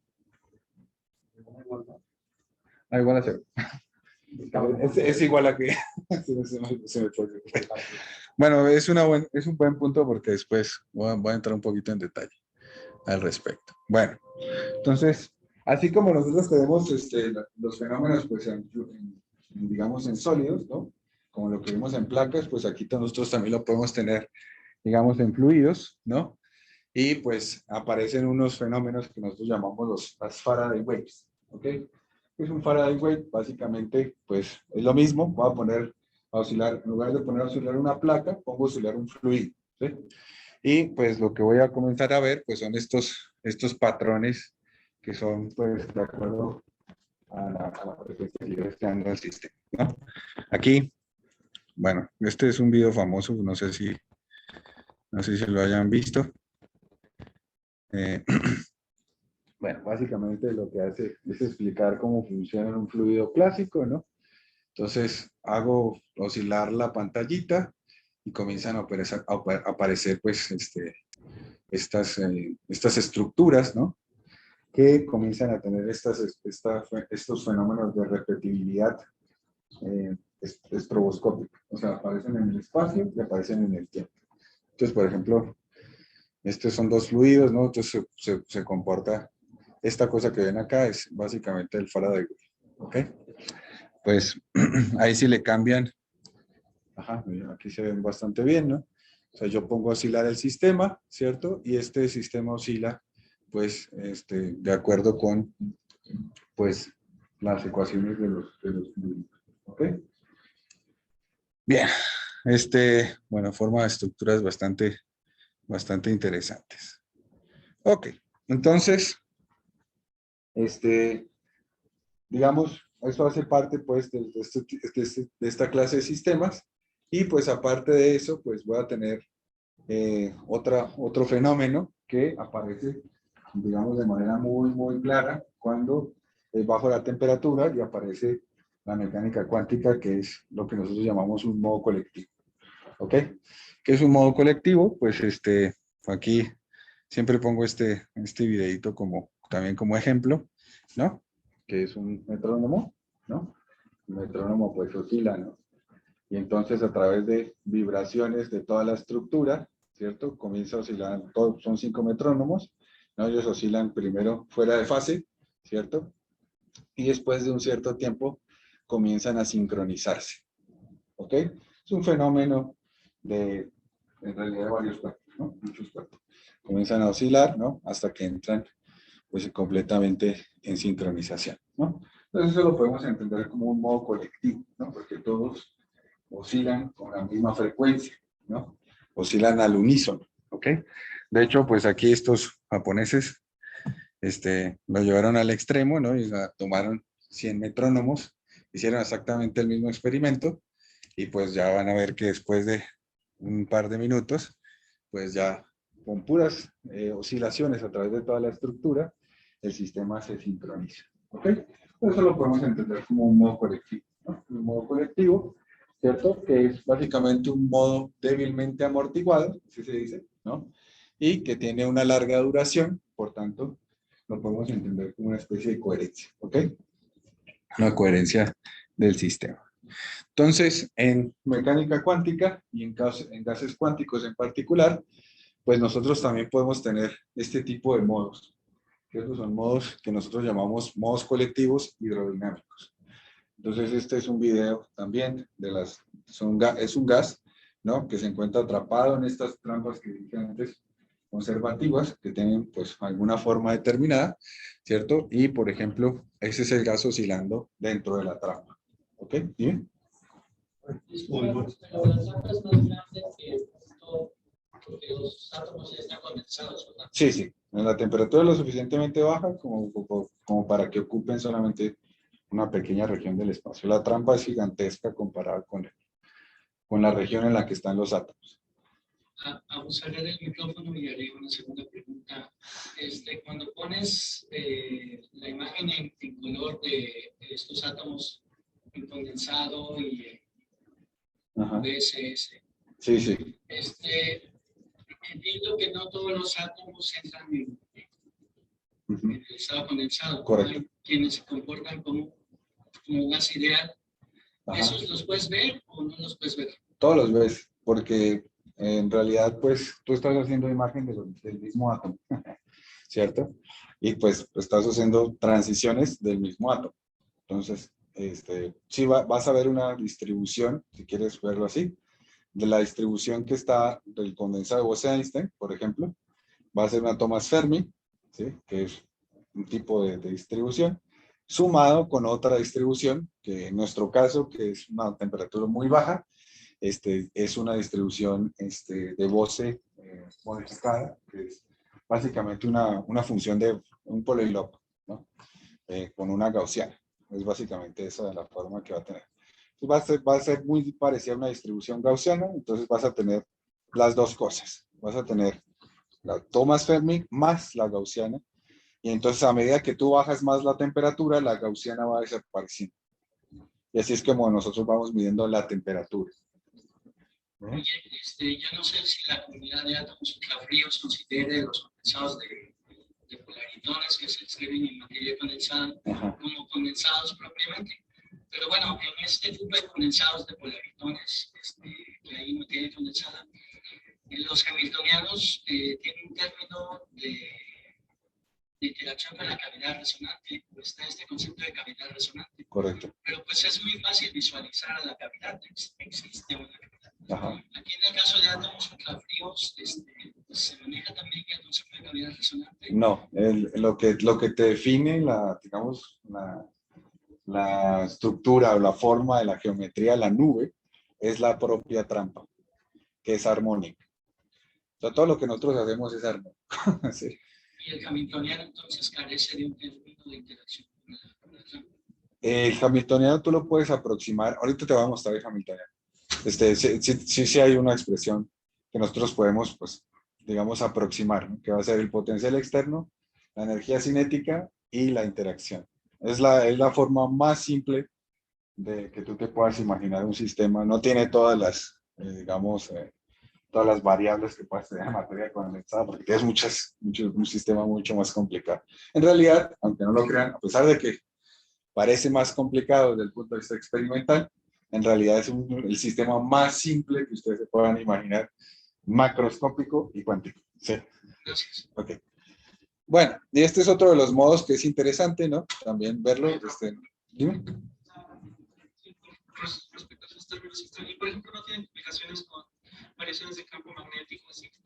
Ah, igual a 0. Es igual a que... Bueno, es un buen punto porque después voy a entrar un poquito en detalle al respecto. Bueno, entonces, así como nosotros tenemos los fenómenos, pues, digamos, en sólidos, ¿no? Como lo que vemos en placas, pues aquí nosotros también lo podemos tener, digamos, en fluidos, ¿no? Y pues aparecen unos fenómenos que nosotros llamamos las Faraday Waves, ¿ok? Es un Faraday Wave, básicamente, pues es lo mismo, voy a poner a oscilar, en lugar de poner a oscilar una placa, pongo a oscilar un fluido, ¿sí? Y pues lo que voy a comenzar a ver, pues son estos patrones que son, pues, de acuerdo a la frecuencia que yo esté dando al sistema, ¿no? Aquí, bueno, este es un video famoso, no sé si lo hayan visto. Bueno, básicamente lo que hace es explicar cómo funciona un fluido clásico, ¿no? Entonces hago oscilar la pantallita y comienzan a aparecer pues, estas estructuras, ¿no? Que comienzan a tener estos fenómenos de repetibilidad estroboscópica. O sea, aparecen en el espacio y aparecen en el tiempo. Entonces, por ejemplo, estos son dos fluidos, ¿no? Entonces se comporta, esta cosa que ven acá es básicamente el Faraday, ¿ok? Pues ahí sí le cambian, ajá, aquí se ven bastante bien, ¿no? O sea, yo pongo a oscilar el sistema, ¿cierto? Y este sistema oscila, pues, de acuerdo con, pues, las ecuaciones de los fluidos, ¿ok? Bien, bueno, forma estructuras bastante interesantes. Ok, entonces, digamos, eso hace parte, pues, de esta clase de sistemas, y pues aparte de eso, pues voy a tener otro fenómeno que aparece, digamos, de manera muy clara cuando bajo la temperatura y aparece la mecánica cuántica, que es lo que nosotros llamamos un modo colectivo. ¿Ok? ¿Qué es un modo colectivo? Pues aquí siempre pongo este videito también como ejemplo, ¿no? Que es un metrónomo, ¿no? El metrónomo pues oscila, ¿no? Y entonces a través de vibraciones de toda la estructura, ¿cierto? Comienza a oscilar, son 5 metrónomos, ¿no? Ellos oscilan primero fuera de fase, ¿cierto? Y después de un cierto tiempo comienzan a sincronizarse, ¿ok? Es un fenómeno en realidad, de varios cuerpos, ¿no? Muchos cuerpos. Comienzan a oscilar, ¿no? Hasta que entran, pues, completamente en sincronización, ¿no? Entonces eso lo podemos entender como un modo colectivo, ¿no? Porque todos oscilan con la misma frecuencia, ¿no? Oscilan al unísono, ¿ok? De hecho, pues aquí estos japoneses, lo llevaron al extremo, ¿no? Y tomaron 100 metrónomos, hicieron exactamente el mismo experimento, y pues ya van a ver que después de un par de minutos, pues ya con puras oscilaciones a través de toda la estructura, el sistema se sincroniza, ¿ok? Eso lo podemos entender como un modo colectivo, ¿no? Un modo colectivo, ¿cierto? Que es básicamente un modo débilmente amortiguado, así se dice, ¿no? Y que tiene una larga duración, por tanto, lo podemos entender como una especie de coherencia, ¿ok? Una coherencia del sistema. Entonces, en mecánica cuántica y en gases cuánticos en particular, pues nosotros también podemos tener este tipo de modos, que esos son modos que nosotros llamamos modos colectivos hidrodinámicos. Entonces, este es un video también es un gas, ¿no? Que se encuentra atrapado en estas trampas que dije antes, conservativas, que tienen pues alguna forma determinada, ¿cierto? Y, por ejemplo, ese es el gas oscilando dentro de la trampa. ¿Ok? ¿Bien?
Disculpa, pero la trampa es más grande que esto, porque los átomos ya están condensados, ¿verdad?
Sí, sí. En la temperatura lo suficientemente baja como para que ocupen solamente una pequeña región del espacio. La trampa es gigantesca comparada con la región en la que están los átomos.
Abusaré del micrófono y haré una segunda pregunta. Cuando pones la imagen en color de estos átomos en condensado y
Ajá.
BSS,
Sí, sí.
entiendo que no todos los átomos entran en el estado condensado.
Correcto.
Hay quienes se comportan como un gas ideal.
Ajá.
¿Esos los puedes ver o no los puedes ver?
Todos los ves, porque en realidad, pues, tú estás haciendo imagen del mismo átomo, ¿cierto? Y pues estás haciendo transiciones del mismo átomo. Entonces, sí vas a ver una distribución, si quieres verlo así, de la distribución que está del condensado de Bose-Einstein, por ejemplo, va a ser una Thomas Fermi, ¿sí? Que es un tipo de distribución, sumado con otra distribución, que en nuestro caso, que es una temperatura muy baja, es una distribución de Bose modificada, que es básicamente una función de un Poilevov, ¿no? Con una gaussiana, Es básicamente esa la forma que va a tener. Entonces va a ser muy parecida a una distribución gaussiana, entonces vas a tener las dos cosas. Vas a tener la Thomas Fermi más la gaussiana, y entonces a medida que tú bajas más la temperatura, la gaussiana va desapareciendo. Y así es como nosotros vamos midiendo la temperatura.
Oye, yo no sé si la comunidad de átomos ultrafríos considere los condensados de polaritones que se escriben en materia condensada como condensados propiamente. Pero bueno, en este tipo de condensados de polaritones que hay en materia condensada, los hamiltonianos tienen un término de interacción con la cavidad resonante, pues está este concepto de cavidad resonante.
Correcto.
Pero pues es muy fácil visualizar a la cavidad, existe una cavidad.
Ajá.
Aquí en el caso de átomos ultrafríos, pues, ¿se maneja también el concepto de cavidad resonante?
No, lo que te define digamos, la estructura o la forma de la geometría de la nube es la propia trampa, que es armónica. O sea, todo lo que nosotros hacemos es armónico. Sí.
Y el hamiltoniano entonces carece de un término de interacción con la trampa.
El hamiltoniano tú lo puedes aproximar. Ahorita te voy a mostrar el hamiltoniano. Sí hay una expresión que nosotros podemos, pues, digamos, aproximar, ¿no? Que va a ser el potencial externo, la energía cinética y la interacción. Es la forma más simple de que tú te puedas imaginar un sistema. No tiene todas las, todas las variables que puedas tener en materia condensada, porque tienes un sistema mucho más complicado. En realidad, aunque no lo crean, a pesar de que parece más complicado desde el punto de vista experimental, en realidad es el sistema más simple que ustedes se puedan imaginar, macroscópico y cuántico. ¿Sí?
Gracias.
Ok. Bueno, y este es otro de los modos que es interesante, ¿no? También verlo. Dime.
Respecto a esos términos extraños, por ejemplo, ¿no tienen complicaciones con variaciones de campo magnético? Así que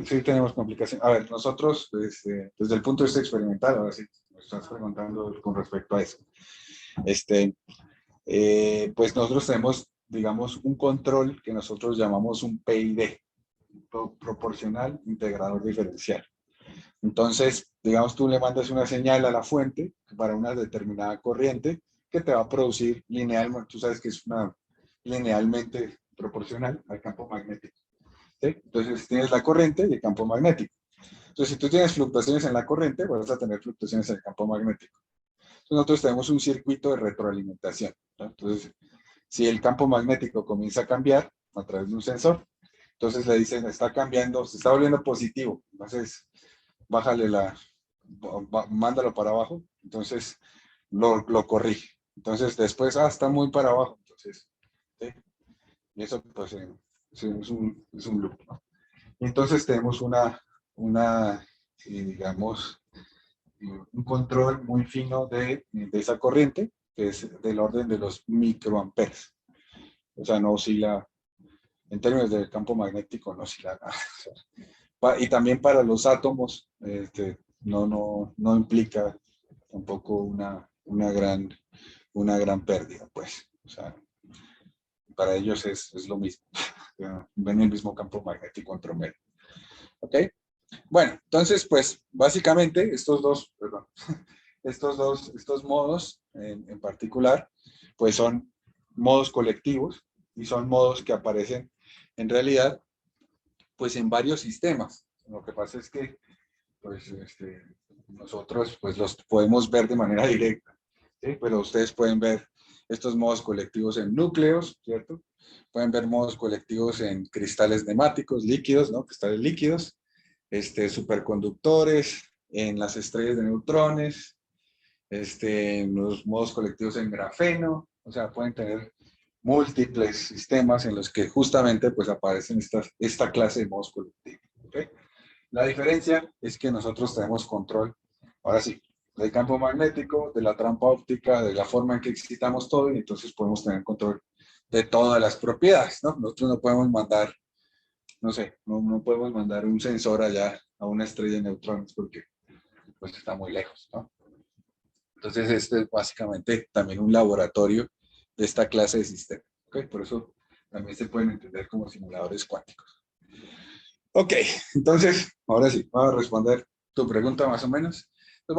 Sí tenemos complicaciones. A ver, nosotros, desde el punto de vista experimental, ahora sí, me estás preguntando con respecto a eso. Pues nosotros tenemos, digamos, un control que nosotros llamamos un PID, proporcional integrador diferencial. Entonces, digamos, tú le mandas una señal a la fuente para una determinada corriente que te va a producir linealmente, tú sabes que es linealmente proporcional al campo magnético. ¿Sí? Entonces, tienes la corriente y el campo magnético. Entonces, si tú tienes fluctuaciones en la corriente, vas a tener fluctuaciones en el campo magnético. Entonces, nosotros tenemos un circuito de retroalimentación, ¿no? Entonces, si el campo magnético comienza a cambiar a través de un sensor, entonces le dicen, está cambiando, se está volviendo positivo. Entonces, bájale mándalo para abajo. Entonces, lo corrige. Entonces, después, está muy para abajo. Entonces, ¿sí? Y eso, pues, es un loop, ¿no? Entonces, tenemos digamos, un control muy fino de esa corriente, que es del orden de los microamperes. O sea, no oscila, en términos del campo magnético, no oscila nada. Y también para los átomos, no implica tampoco una gran pérdida, pues. O sea, para ellos es lo mismo. Ven el mismo campo magnético en promedio. ¿Ok? Bueno, entonces, pues, básicamente, estos dos modos en particular, pues son modos colectivos y son modos que aparecen en realidad, pues, en varios sistemas. Lo que pasa es que, pues, nosotros, pues, los podemos ver de manera directa, ¿sí? Pero ustedes pueden ver estos modos colectivos en núcleos, ¿cierto? Pueden ver modos colectivos en cristales nemáticos, líquidos, ¿no? Cristales líquidos, superconductores, en las estrellas de neutrones, en los modos colectivos en grafeno, o sea, pueden tener múltiples sistemas en los que justamente pues aparecen esta clase de modos colectivos. ¿Okay? La diferencia es que nosotros tenemos control, ahora sí, del campo magnético, de la trampa óptica, de la forma en que excitamos todo, y entonces podemos tener control de todas las propiedades, ¿no? Nosotros no podemos mandar, no sé, no podemos mandar un sensor allá a una estrella de neutrones porque pues está muy lejos, ¿no? Entonces, este es básicamente también un laboratorio de esta clase de sistema. ¿Okay? Por eso también se pueden entender como simuladores cuánticos. Ok, entonces, ahora sí, vamos a responder tu pregunta más o menos. Pues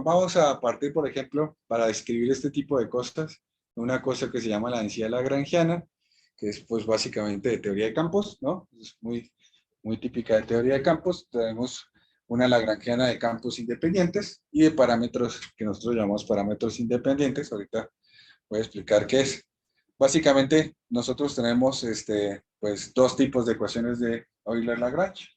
vamos a partir, por ejemplo, para describir este tipo de cosas, una cosa que se llama la densidad lagrangiana, que es pues básicamente de teoría de campos, ¿no? Es muy típica de teoría de campos. Tenemos una lagrangiana de campos independientes y de parámetros que nosotros llamamos parámetros independientes. Ahorita voy a explicar qué es. Básicamente, nosotros tenemos pues, dos tipos de ecuaciones de Euler-Lagrange.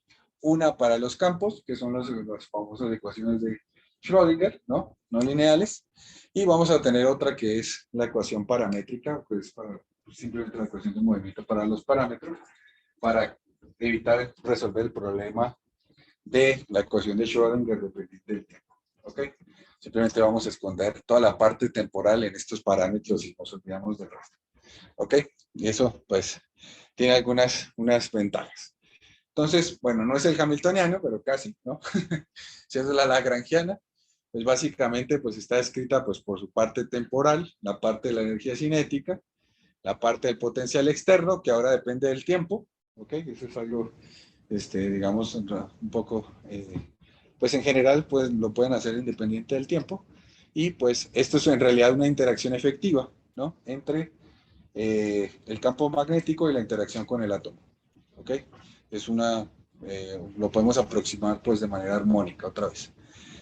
Una para los campos, que son las famosas ecuaciones de Schrödinger, ¿no? No lineales. Y vamos a tener otra que es la ecuación paramétrica, que es simplemente la ecuación de movimiento para los parámetros, para evitar resolver el problema de la ecuación de Schrödinger dependiente del tiempo. ¿Ok? Simplemente vamos a esconder toda la parte temporal en estos parámetros y nos olvidamos del resto. ¿Ok? Y eso, pues, tiene unas ventajas. Entonces, bueno, no es el hamiltoniano, pero casi, ¿no? Si es la lagrangiana, pues básicamente pues está escrita pues por su parte temporal, la parte de la energía cinética, la parte del potencial externo, que ahora depende del tiempo, ¿ok? Eso es algo, digamos, un poco, pues en general pues lo pueden hacer independiente del tiempo, y pues esto es en realidad una interacción efectiva, ¿no? Entre el campo magnético y la interacción con el átomo, ¿ok? Es lo podemos aproximar pues de manera armónica otra vez.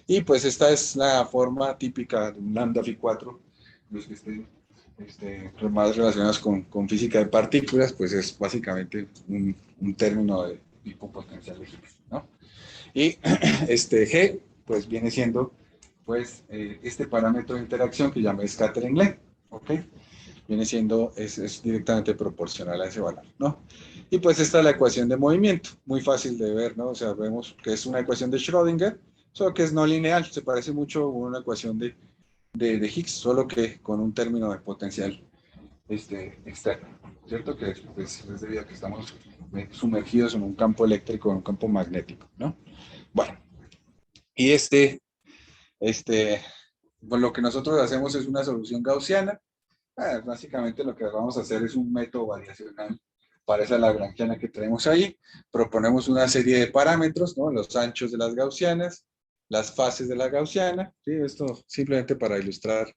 Y pues esta es la forma típica de un lambda phi 4, los que estén más relacionados con física de partículas, pues es básicamente un término de tipo potencial de Higgs, ¿no? Y G, pues viene siendo pues este parámetro de interacción que llamé scattering length, ¿ok? Viene siendo, es directamente proporcional a ese valor, ¿no? Y pues esta es la ecuación de movimiento, muy fácil de ver, ¿no? O sea, vemos que es una ecuación de Schrödinger, solo que es no lineal, se parece mucho a una ecuación de Higgs, solo que con un término de potencial externo, ¿cierto? Que es debido a que estamos sumergidos en un campo eléctrico, en un campo magnético, ¿no? Bueno, y pues lo que nosotros hacemos es una solución gaussiana. Básicamente lo que vamos a hacer es un método variacional para esa lagrangiana que tenemos ahí. Proponemos una serie de parámetros, ¿no? Los anchos de las gaussianas, las fases de la gaussiana, ¿sí? Esto simplemente para ilustrar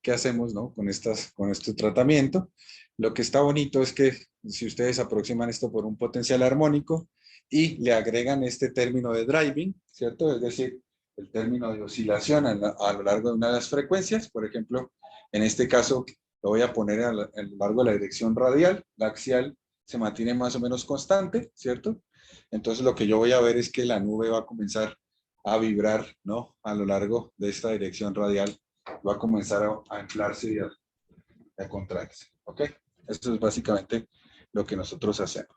qué hacemos, ¿no? Con este tratamiento. Lo que está bonito es que si ustedes aproximan esto por un potencial armónico y le agregan este término de driving, ¿cierto? Es decir, el término de oscilación a lo largo de una de las frecuencias, por ejemplo, en este caso lo voy a poner a lo largo de la dirección radial, la axial se mantiene más o menos constante, ¿cierto? Entonces lo que yo voy a ver es que la nube va a comenzar a vibrar, ¿no? A lo largo de esta dirección radial, va a comenzar a inflarse y a contraerse, ¿ok? Esto es básicamente lo que nosotros hacemos.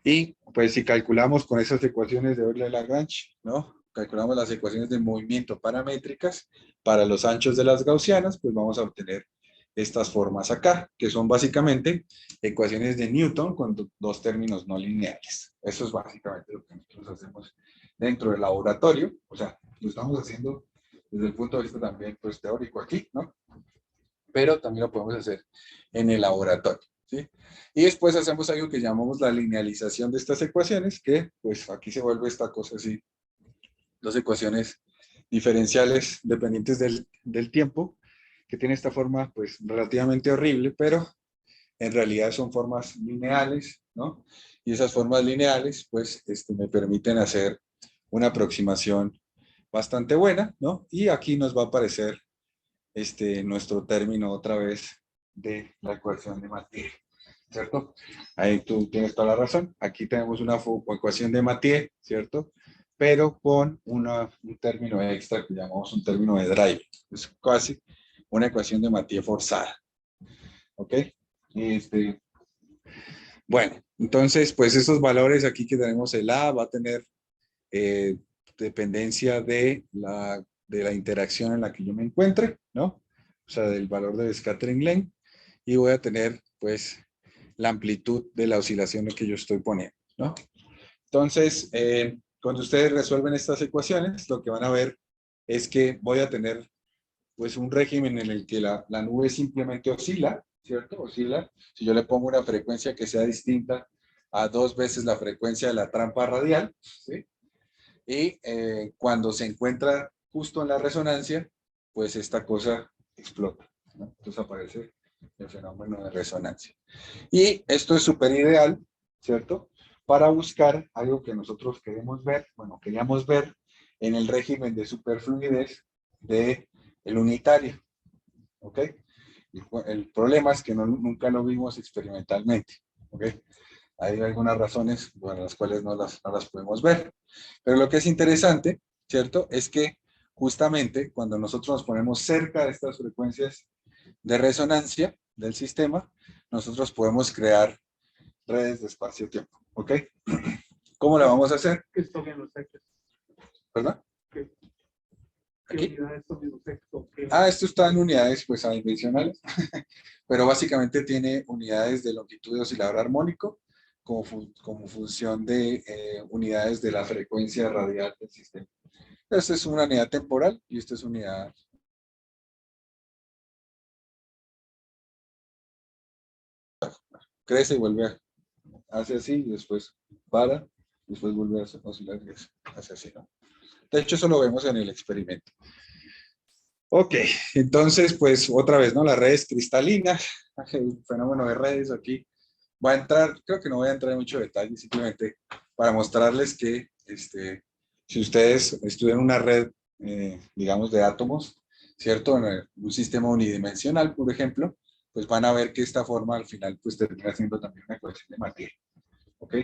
Y pues si calculamos con esas ecuaciones de Euler-Lagrange, ¿no? Calculamos las ecuaciones de movimiento paramétricas para los anchos de las gaussianas, pues vamos a obtener estas formas acá, que son básicamente ecuaciones de Newton con dos términos no lineales. Eso es básicamente lo que nosotros hacemos dentro del laboratorio. O sea, lo estamos haciendo desde el punto de vista también pues teórico aquí, ¿no? Pero también lo podemos hacer en el laboratorio, ¿sí? Y después hacemos algo que llamamos la linealización de estas ecuaciones, que pues aquí se vuelve esta cosa así, dos ecuaciones diferenciales dependientes del tiempo, que tiene esta forma pues relativamente horrible, pero en realidad son formas lineales, ¿no? Y esas formas lineales pues me permiten hacer una aproximación bastante buena, ¿no? Y aquí nos va a aparecer nuestro término otra vez de la ecuación de Mathieu, ¿cierto? Ahí tú tienes toda la razón. Aquí tenemos una ecuación de Mathieu, ¿cierto? Pero con un término extra que llamamos un término de drive. Es casi una ecuación de Mathieu forzada. ¿Ok? Bueno, entonces, pues esos valores aquí que tenemos, el A va a tener dependencia de la interacción en la que yo me encuentre, ¿no? O sea, del valor del scattering length, y voy a tener, pues, la amplitud de la oscilación que yo estoy poniendo, ¿no? Entonces, cuando ustedes resuelven estas ecuaciones, lo que van a ver es que voy a tener, pues, un régimen en el que la nube simplemente oscila, ¿cierto? Oscila. Si yo le pongo una frecuencia que sea distinta a 2 veces la frecuencia de la trampa radial, ¿sí? Y cuando se encuentra justo en la resonancia, pues esta cosa explota, ¿no? Entonces aparece el fenómeno de resonancia. Y esto es súper ideal, ¿cierto? Para buscar algo que nosotros queremos ver, bueno, queríamos ver en el régimen de superfluidez del unitario, ¿ok? El problema es que nunca lo vimos experimentalmente, ¿ok? Hay algunas razones por las cuales no las podemos ver. Pero lo que es interesante, ¿cierto? Es que justamente cuando nosotros nos ponemos cerca de estas frecuencias de resonancia del sistema, nosotros podemos crear redes de espacio-tiempo, ¿ok? ¿Cómo la vamos a hacer?
¿Qué son en los hechos?
¿Verdad?
¿Qué
Aquí.
unidades son en los hechos?
Esto está en unidades pues adimensionales, pero básicamente tiene unidades de longitud de oscilador armónico como función de unidades de la frecuencia radial del sistema. Esta es una unidad temporal y esta es unidad. Crece y vuelve a hace así y después para, después vuelve a oscilar y hace así, ¿no? De hecho, eso lo vemos en el experimento. Ok, entonces, pues otra vez, ¿no? Las redes cristalinas, el fenómeno de redes aquí. Voy a entrar, creo que no voy a entrar en mucho detalle, simplemente para mostrarles que si ustedes estudian una red, digamos, de átomos, ¿cierto? En un sistema unidimensional, por ejemplo, pues van a ver que esta forma al final pues termina siendo también una ecuación de materia, ¿ok?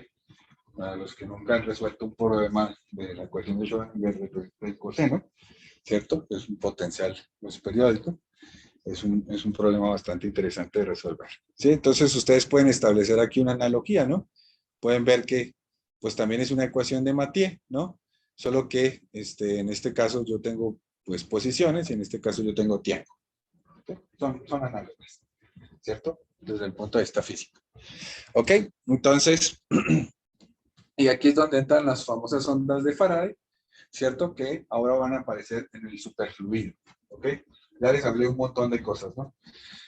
Para los que nunca han resuelto un problema de la ecuación de Schrödinger del coseno, ¿cierto? Es un potencial pues, periódico. Es un problema bastante interesante de resolver. ¿Sí? Entonces ustedes pueden establecer aquí una analogía, ¿no? Pueden ver que pues también es una ecuación de Mathieu, ¿no? Solo que en este caso yo tengo pues posiciones y en este caso yo tengo tiempo. ¿Sí? Son análogas, ¿cierto? Desde el punto de vista físico. ¿Ok? Entonces, y aquí es donde entran las famosas ondas de Faraday, ¿cierto? Que ahora van a aparecer en el superfluido, ¿ok? Ya les hablé un montón de cosas, ¿no?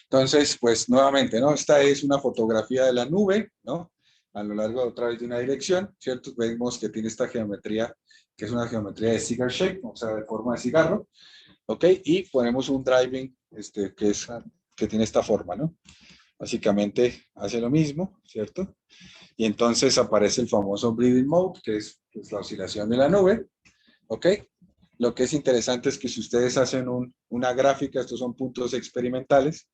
Entonces, pues nuevamente, ¿no? Esta es una fotografía de la nube, ¿no? A lo largo otra vez de una dirección, ¿cierto? Vemos que tiene esta geometría, que es una geometría de cigar shape, o sea, de forma de cigarro, ¿ok? Y ponemos un driving, que tiene esta forma, ¿no? Básicamente hace lo mismo, ¿cierto? Y entonces aparece el famoso breathing mode, que es la oscilación de la nube, ¿ok? Lo que es interesante es que si ustedes hacen una gráfica, estos son puntos experimentales,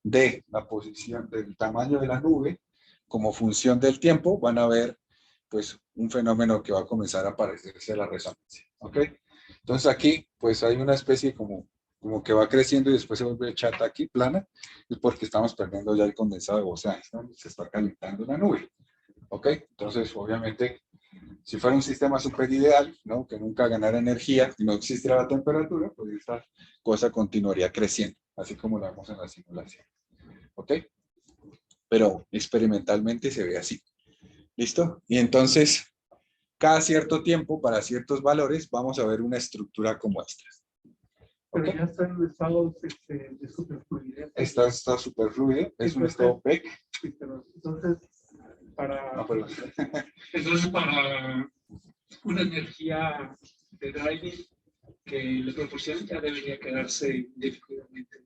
de la posición, del tamaño de la nube, como función del tiempo, van a ver pues un fenómeno que va a comenzar a parecerse a la resonancia, ¿ok? Entonces aquí pues hay una especie como que va creciendo y después se vuelve chata aquí, plana, es porque estamos perdiendo ya el condensado de Bose-Einstein, ¿no? Se está calentando la nube, ¿ok? Entonces obviamente si fuera un sistema súper ideal, ¿no? Que nunca ganara energía y no existiera la temperatura, pues esta cosa continuaría creciendo, así como lo vemos en la simulación. ¿Ok? Pero experimentalmente se ve así. ¿Listo? Y entonces, cada cierto tiempo, para ciertos valores, vamos a ver una estructura como esta.
Pero
¿Ok?
ya está en estados de superfluidez.
Está superfluido, es un estado PEC.
Sí, pero entonces,
No, perdón.
entonces, para una energía de driving que le proporcione ya debería quedarse indefinidamente.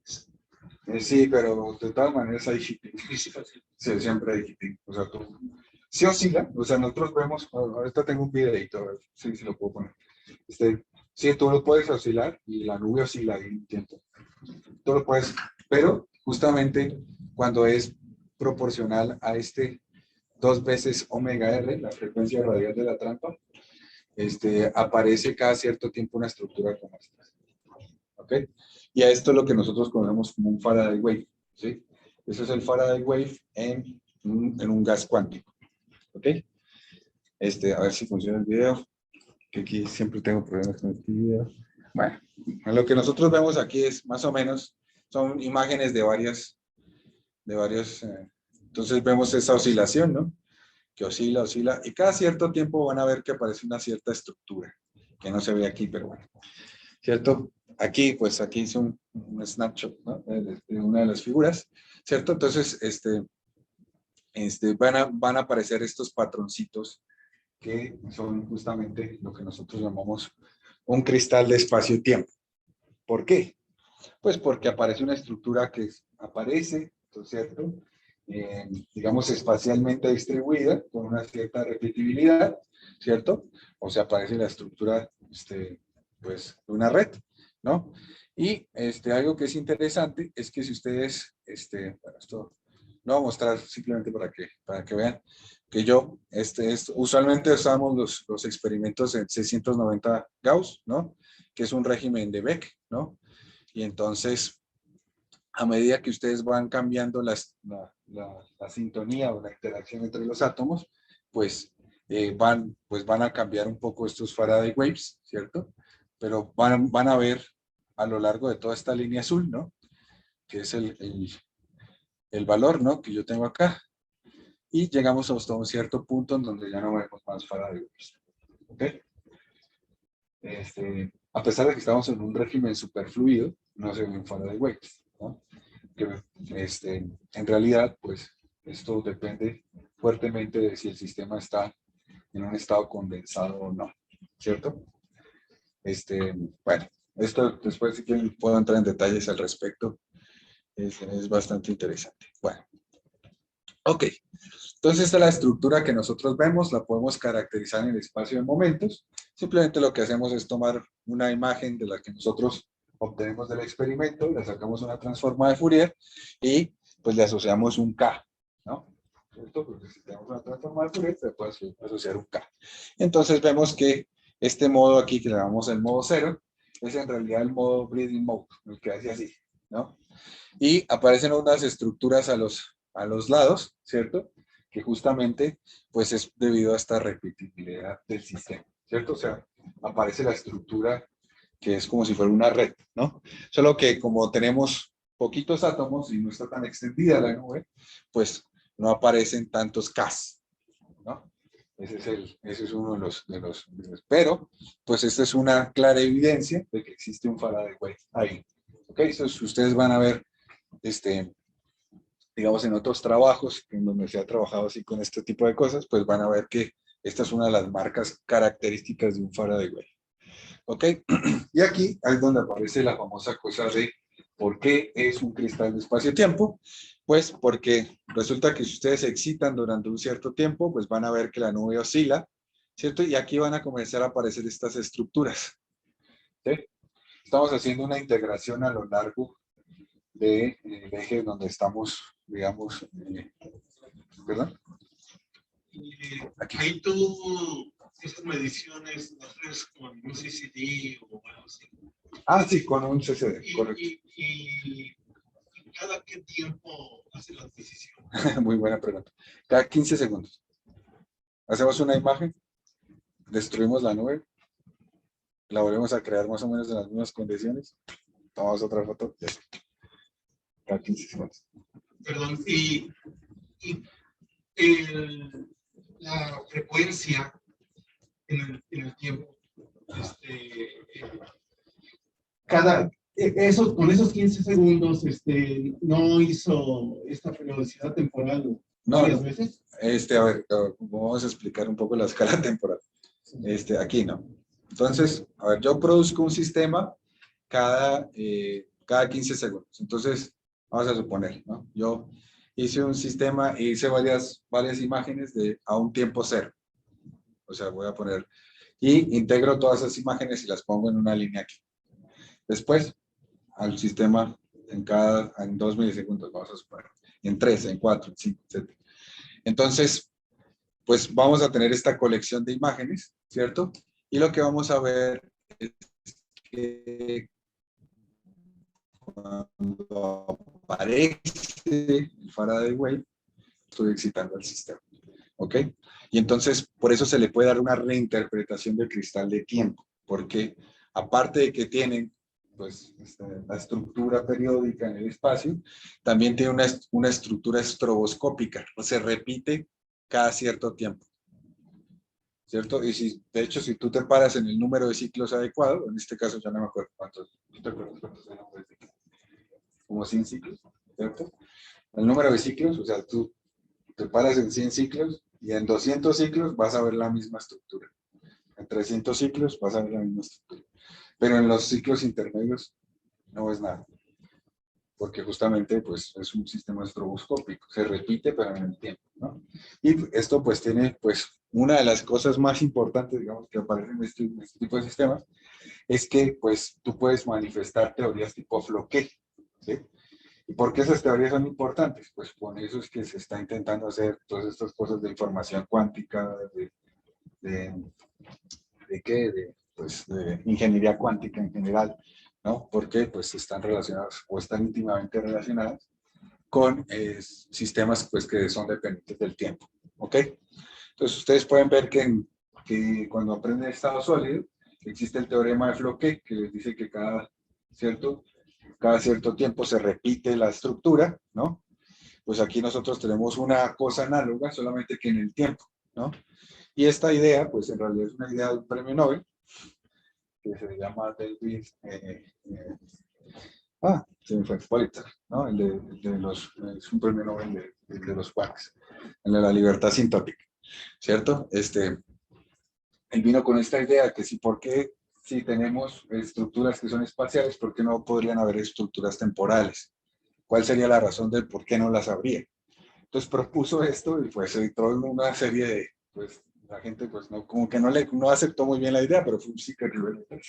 Sí, pero de todas maneras hay shipping.
Disipación.
Sí, siempre hay shipping. O sea, tú... Sí oscila, o sea, nosotros vemos, ahorita tengo un videito, a ver si lo puedo poner. Sí, tú lo puedes oscilar y la nube oscila ahí un tiempo. Tú lo puedes, pero justamente cuando es proporcional a 2 veces omega R, la frecuencia radial de la trampa, aparece cada cierto tiempo una estructura como esta. ¿Ok? Y a esto es lo que nosotros conocemos como un Faraday Wave, ¿sí? Eso es el Faraday Wave en un gas cuántico. ¿Ok? A ver si funciona el video, que aquí siempre tengo problemas con este video. Bueno, lo que nosotros vemos aquí es más o menos, son imágenes de varios, entonces vemos esa oscilación, ¿no? Que oscila, oscila, y cada cierto tiempo van a ver que aparece una cierta estructura, que no se ve aquí, pero bueno, ¿cierto? Aquí, pues aquí es un snapshot, ¿no? De una de las figuras, ¿cierto? Entonces, van a aparecer estos patroncitos que son justamente lo que nosotros llamamos un cristal de espacio-tiempo. ¿Por qué? Pues porque aparece una estructura que aparece, ¿no es cierto? Digamos, espacialmente distribuida, con una cierta repetibilidad, ¿cierto? O sea, aparece la estructura, pues, de una red, ¿no? Y algo que es interesante es que si ustedes, bueno, esto lo voy a mostrar simplemente para que vean que yo, usualmente usamos los experimentos en 690 Gauss, ¿no? Que es un régimen de Beck, ¿no? Y entonces, a medida que ustedes van cambiando la sintonía o la interacción entre los átomos, pues, van a cambiar un poco estos Faraday Waves, ¿cierto? Pero van a ver a lo largo de toda esta línea azul, ¿no? Que es el valor, ¿no? Que yo tengo acá. Y llegamos hasta un cierto punto en donde ya no vemos más Faraday Waves. ¿Ok? A pesar de que estamos en un régimen superfluido, no se ven Faraday Waves, ¿no? Que, en realidad, pues, esto depende fuertemente de si el sistema está en un estado condensado o no, ¿cierto? Bueno, esto después si quieren puedo entrar en detalles al respecto. Es bastante interesante. Bueno, ok. Entonces esta es la estructura que nosotros vemos, la podemos caracterizar en el espacio de momentos. Simplemente lo que hacemos es tomar una imagen de la que nosotros obtenemos del experimento, le sacamos una transforma de Fourier y pues le asociamos un K, ¿no? ¿Cierto? Porque si tenemos una transforma de Fourier, se puede asociar un K. Entonces vemos que este modo aquí, que le llamamos el modo 0, es en realidad el modo breathing mode, el que hace así, ¿no? Y aparecen unas estructuras a los lados, ¿cierto? Que justamente, pues es debido a esta repetibilidad del sistema, ¿cierto? O sea, aparece la estructura que es como si fuera una red, ¿no? Solo que como tenemos poquitos átomos y no está tan extendida la nube, pues no aparecen tantos Ks, ¿no? Ese es uno de los, pero, pues esta es una clara evidencia de que existe un Faraday Wave ahí, ¿ok? Entonces ustedes van a ver, digamos, en otros trabajos en donde se ha trabajado así con este tipo de cosas, pues van a ver que esta es una de las marcas características de un Faraday Wave. ¿Ok? Y aquí es donde aparece la famosa cosa de ¿por qué es un cristal de espacio-tiempo? Pues porque resulta que si ustedes se excitan durante un cierto tiempo, pues van a ver que la nube oscila, ¿cierto? Y aquí van a comenzar a aparecer estas estructuras. ¿Sí? Estamos haciendo una integración a lo largo del eje donde estamos, digamos, ¿verdad?
Aquí. Ahí tú, esas mediciones, las haces con un CCD o algo así.
Ah, sí, con un CCD, correcto.
Y cada qué tiempo hace la adquisición.
Muy buena pregunta. Cada 15 segundos. Hacemos una imagen, destruimos la nube, la volvemos a crear más o menos en las mismas condiciones, tomamos otra foto, ya está. Cada 15 segundos.
Perdón, la frecuencia en el tiempo,
con esos 15 segundos, no hizo esta periodicidad temporal varias veces.
A ver, vamos a explicar un poco la escala temporal. Aquí no. Entonces, a ver, yo produzco un sistema cada 15 segundos. Entonces, vamos a suponer, ¿no? Yo hice un sistema e hice varias imágenes a un tiempo cero. O sea, voy a poner, y integro todas esas imágenes y las pongo en una línea aquí. Después, al sistema en 2 milisegundos, vamos a suponer, en 3, en 4, en 5, etc. Entonces, pues vamos a tener esta colección de imágenes, ¿cierto? Y lo que vamos a ver es que cuando aparece el Faraday Wave, estoy excitando al sistema, ¿ok? Y entonces, por eso se le puede dar una reinterpretación del cristal de tiempo, porque aparte de que tienen pues, la estructura periódica en el espacio, también tiene una estructura estroboscópica, se repite cada cierto tiempo, ¿cierto? Y de hecho, si tú te paras en el número de ciclos adecuado, en este caso ya no me acuerdo cuántos, ¿tú te acuerdas cuántos eran? Como 100 ciclos, ¿cierto? El número de ciclos, o sea, tú te paras en 100 ciclos y en 200 ciclos vas a ver la misma estructura. En 300 ciclos vas a ver la misma estructura. pero en los ciclos intermedios no es nada, porque justamente pues es un sistema estroboscópico, se repite pero en el tiempo, ¿no? Y esto pues tiene pues una de las cosas más importantes, digamos, que aparecen en este tipo de sistemas, es que pues tú puedes manifestar teorías tipo Floquet, ¿sí? ¿Y por qué esas teorías son importantes? Pues con eso es que se está intentando hacer todas estas cosas de información cuántica, pues, de ingeniería cuántica en general, ¿no? Porque pues están relacionadas o están íntimamente relacionadas con sistemas pues que son dependientes del tiempo, ¿ok? Entonces ustedes pueden ver que cuando aprenden estado sólido, existe el teorema de Floquet que les dice que cada cierto tiempo se repite la estructura, ¿no? Pues aquí nosotros tenemos una cosa análoga, solamente que en el tiempo, ¿no? Y esta idea, pues en realidad es una idea de un premio Nobel, que se llama David, se me fue, Politzer, ¿no? Es un premio Nobel de los quarks, el de la libertad sintótica, ¿cierto? Él vino con esta idea que si tenemos estructuras que son espaciales, ¿por qué no podrían haber estructuras temporales? ¿Cuál sería la razón del por qué no las habría? Entonces propuso esto y pues entró en una serie de, pues la gente pues no, como que no aceptó muy bien la idea, pero fue un secret rebelde,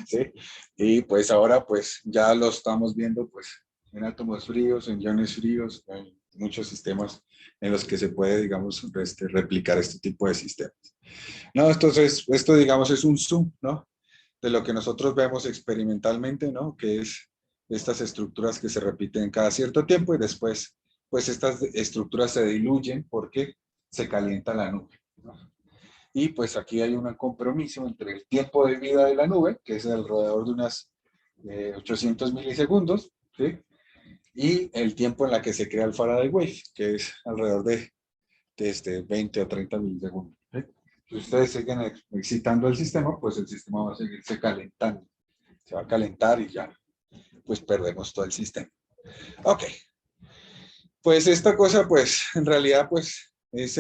¿sí? Y pues ahora pues ya lo estamos viendo pues en átomos fríos, en iones fríos, en muchos sistemas en los que se puede, digamos, replicar este tipo de sistemas. No, entonces, esto digamos es un zoom, ¿no? De lo que nosotros vemos experimentalmente, ¿no? Que es estas estructuras que se repiten cada cierto tiempo y después, pues estas estructuras se diluyen porque se calienta la nube, ¿no? Y pues aquí hay un compromiso entre el tiempo de vida de la nube, que es alrededor de unas 800 milisegundos, ¿sí? Y el tiempo en la que se crea el Faraday Wave, que es alrededor de 20 o 30 milisegundos, ¿sí? Si ustedes siguen excitando el sistema, pues el sistema va a seguirse calentando. Se va a calentar y ya, pues perdemos todo el sistema. Ok. Pues esta cosa, pues, en realidad, pues, es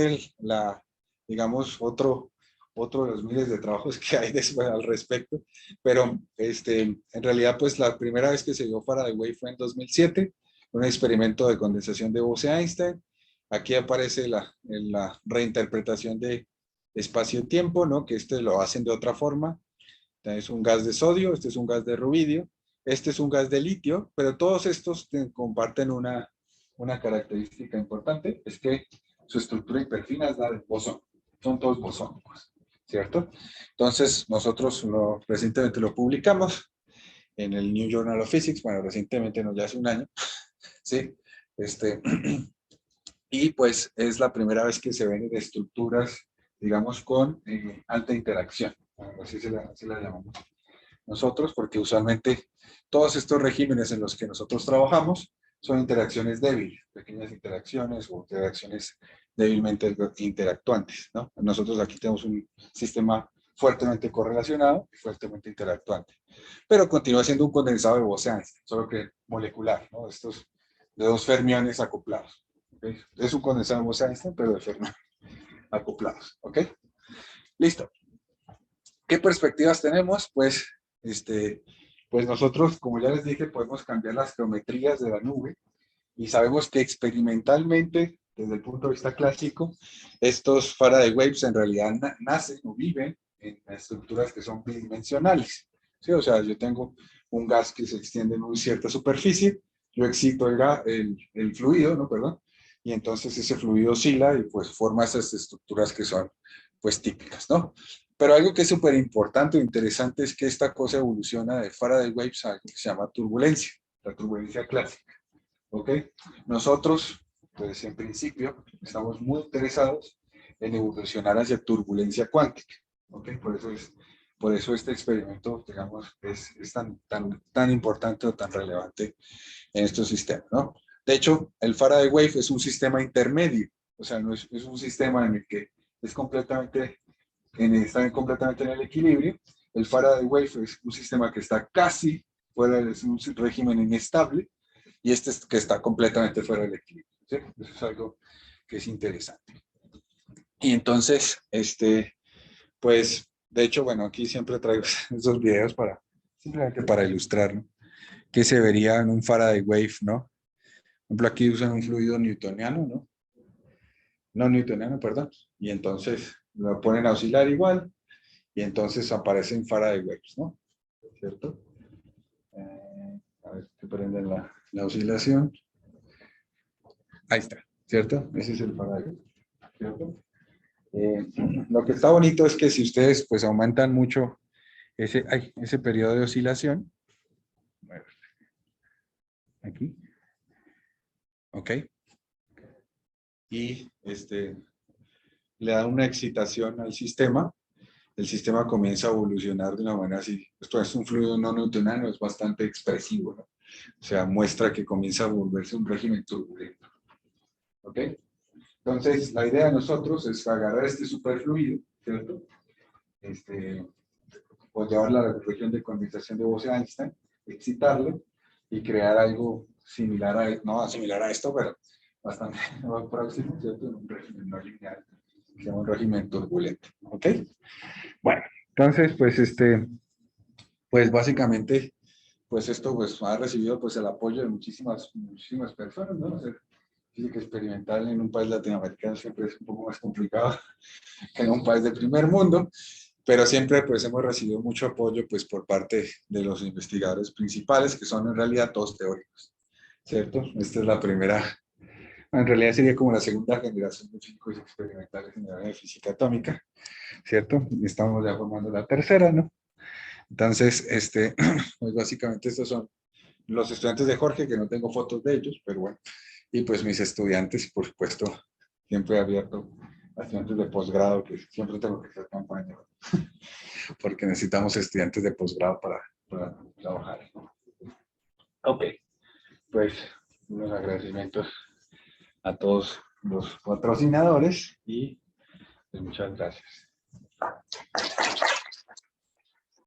digamos, otro de los miles de trabajos que hay después al respecto. Pero, en realidad, pues, la primera vez que se dio Faraday Wave fue en 2007, un experimento de condensación de Bose-Einstein. Aquí aparece la reinterpretación de espacio-tiempo, ¿no? Que lo hacen de otra forma. Es un gas de sodio, este es un gas de rubidio, este es un gas de litio, pero todos estos comparten una característica importante, es que su estructura hiperfina es la del bosón. Son todos bosónicos, ¿cierto? Entonces, nosotros recientemente lo publicamos en el New Journal of Physics, bueno, recientemente, no, ya hace un año, ¿sí? Y pues es la primera vez que se ven estructuras, digamos, con alta interacción, así se la llamamos nosotros, porque usualmente todos estos regímenes en los que nosotros trabajamos son interacciones débiles, pequeñas interacciones o interacciones débilmente interactuantes, ¿no? Nosotros aquí tenemos un sistema fuertemente correlacionado y fuertemente interactuante, pero continúa siendo un condensado de Bose-Einstein, solo que molecular, ¿no? Estos de dos fermiones acoplados. ¿Okay? Es un condensado de Bose-Einstein, pero de fermiones acoplados, ¿ok? Listo. ¿Qué perspectivas tenemos? Pues pues nosotros, como ya les dije, podemos cambiar las geometrías de la nube y sabemos que experimentalmente, desde el punto de vista clásico, estos Faraday Waves en realidad nacen o viven en estructuras que son bidimensionales, ¿sí? O sea, yo tengo un gas que se extiende en una cierta superficie, yo excito el fluido, ¿no? Perdón, y entonces ese fluido oscila y pues forma esas estructuras que son pues típicas, ¿no? Pero algo que es súper importante e interesante es que esta cosa evoluciona de Faraday Waves a algo que se llama turbulencia, la turbulencia clásica. ¿Ok? Nosotros, pues en principio, estamos muy interesados en evolucionar hacia turbulencia cuántica. ¿Ok? Por eso este experimento, digamos, es tan importante o tan relevante en estos sistemas, ¿no? De hecho, el Faraday Wave es un sistema intermedio, o sea, no es un sistema en el que está completamente en el equilibrio. El Faraday Wave es un sistema que está casi fuera, es un régimen inestable, y este es que está completamente fuera del equilibrio, ¿sí? Eso es algo que es interesante. Y entonces, pues, de hecho, bueno, aquí siempre traigo esos videos para simplemente para ilustrar, ¿no? Que se vería en un Faraday Wave, ¿no? Por ejemplo, aquí usan un fluido newtoniano, ¿no? No newtoniano, perdón. Y entonces lo ponen a oscilar igual y entonces aparecen Faraday Waves, ¿no? ¿Cierto? A ver, que prenden la oscilación. Ahí está, ¿cierto? Ese es el Faraday, ¿cierto? Lo que está bonito es que si ustedes pues aumentan mucho ese periodo de oscilación, aquí, ¿ok? Y le da una excitación al sistema, el sistema comienza a evolucionar de una manera así. Esto es un fluido no newtoniano, es bastante expresivo, ¿no? O sea, muestra que comienza a volverse un régimen turbulento. ¿Ok? Entonces, la idea de nosotros es agarrar este superfluido, ¿cierto? Pues llevarlo a la región de condensación de Bose-Einstein, excitarlo y crear algo similar a, no similar a esto, pero bastante más próximo, ¿cierto? En un régimen no lineal, que es un régimen turbulento. ¿Ok? Bueno, entonces, pues básicamente, pues esto pues ha recibido pues el apoyo de muchísimas personas, ¿no? O sea, física experimental en un país latinoamericano siempre es un poco más complicado que en un país del primer mundo, pero siempre pues hemos recibido mucho apoyo pues por parte de los investigadores principales, que son en realidad todos teóricos, ¿cierto? Esta es la primera, en realidad sería como la segunda generación de físicos experimentales en la área de física atómica, ¿cierto? Y estamos ya formando la tercera, ¿no? Entonces, pues básicamente estos son los estudiantes de Jorge, que no tengo fotos de ellos, pero bueno, y pues mis estudiantes, por supuesto, siempre he abierto a estudiantes de posgrado, que siempre tengo que hacer campaña, porque necesitamos estudiantes de posgrado para trabajar. Ok, pues unos agradecimientos a todos los patrocinadores y pues, muchas gracias.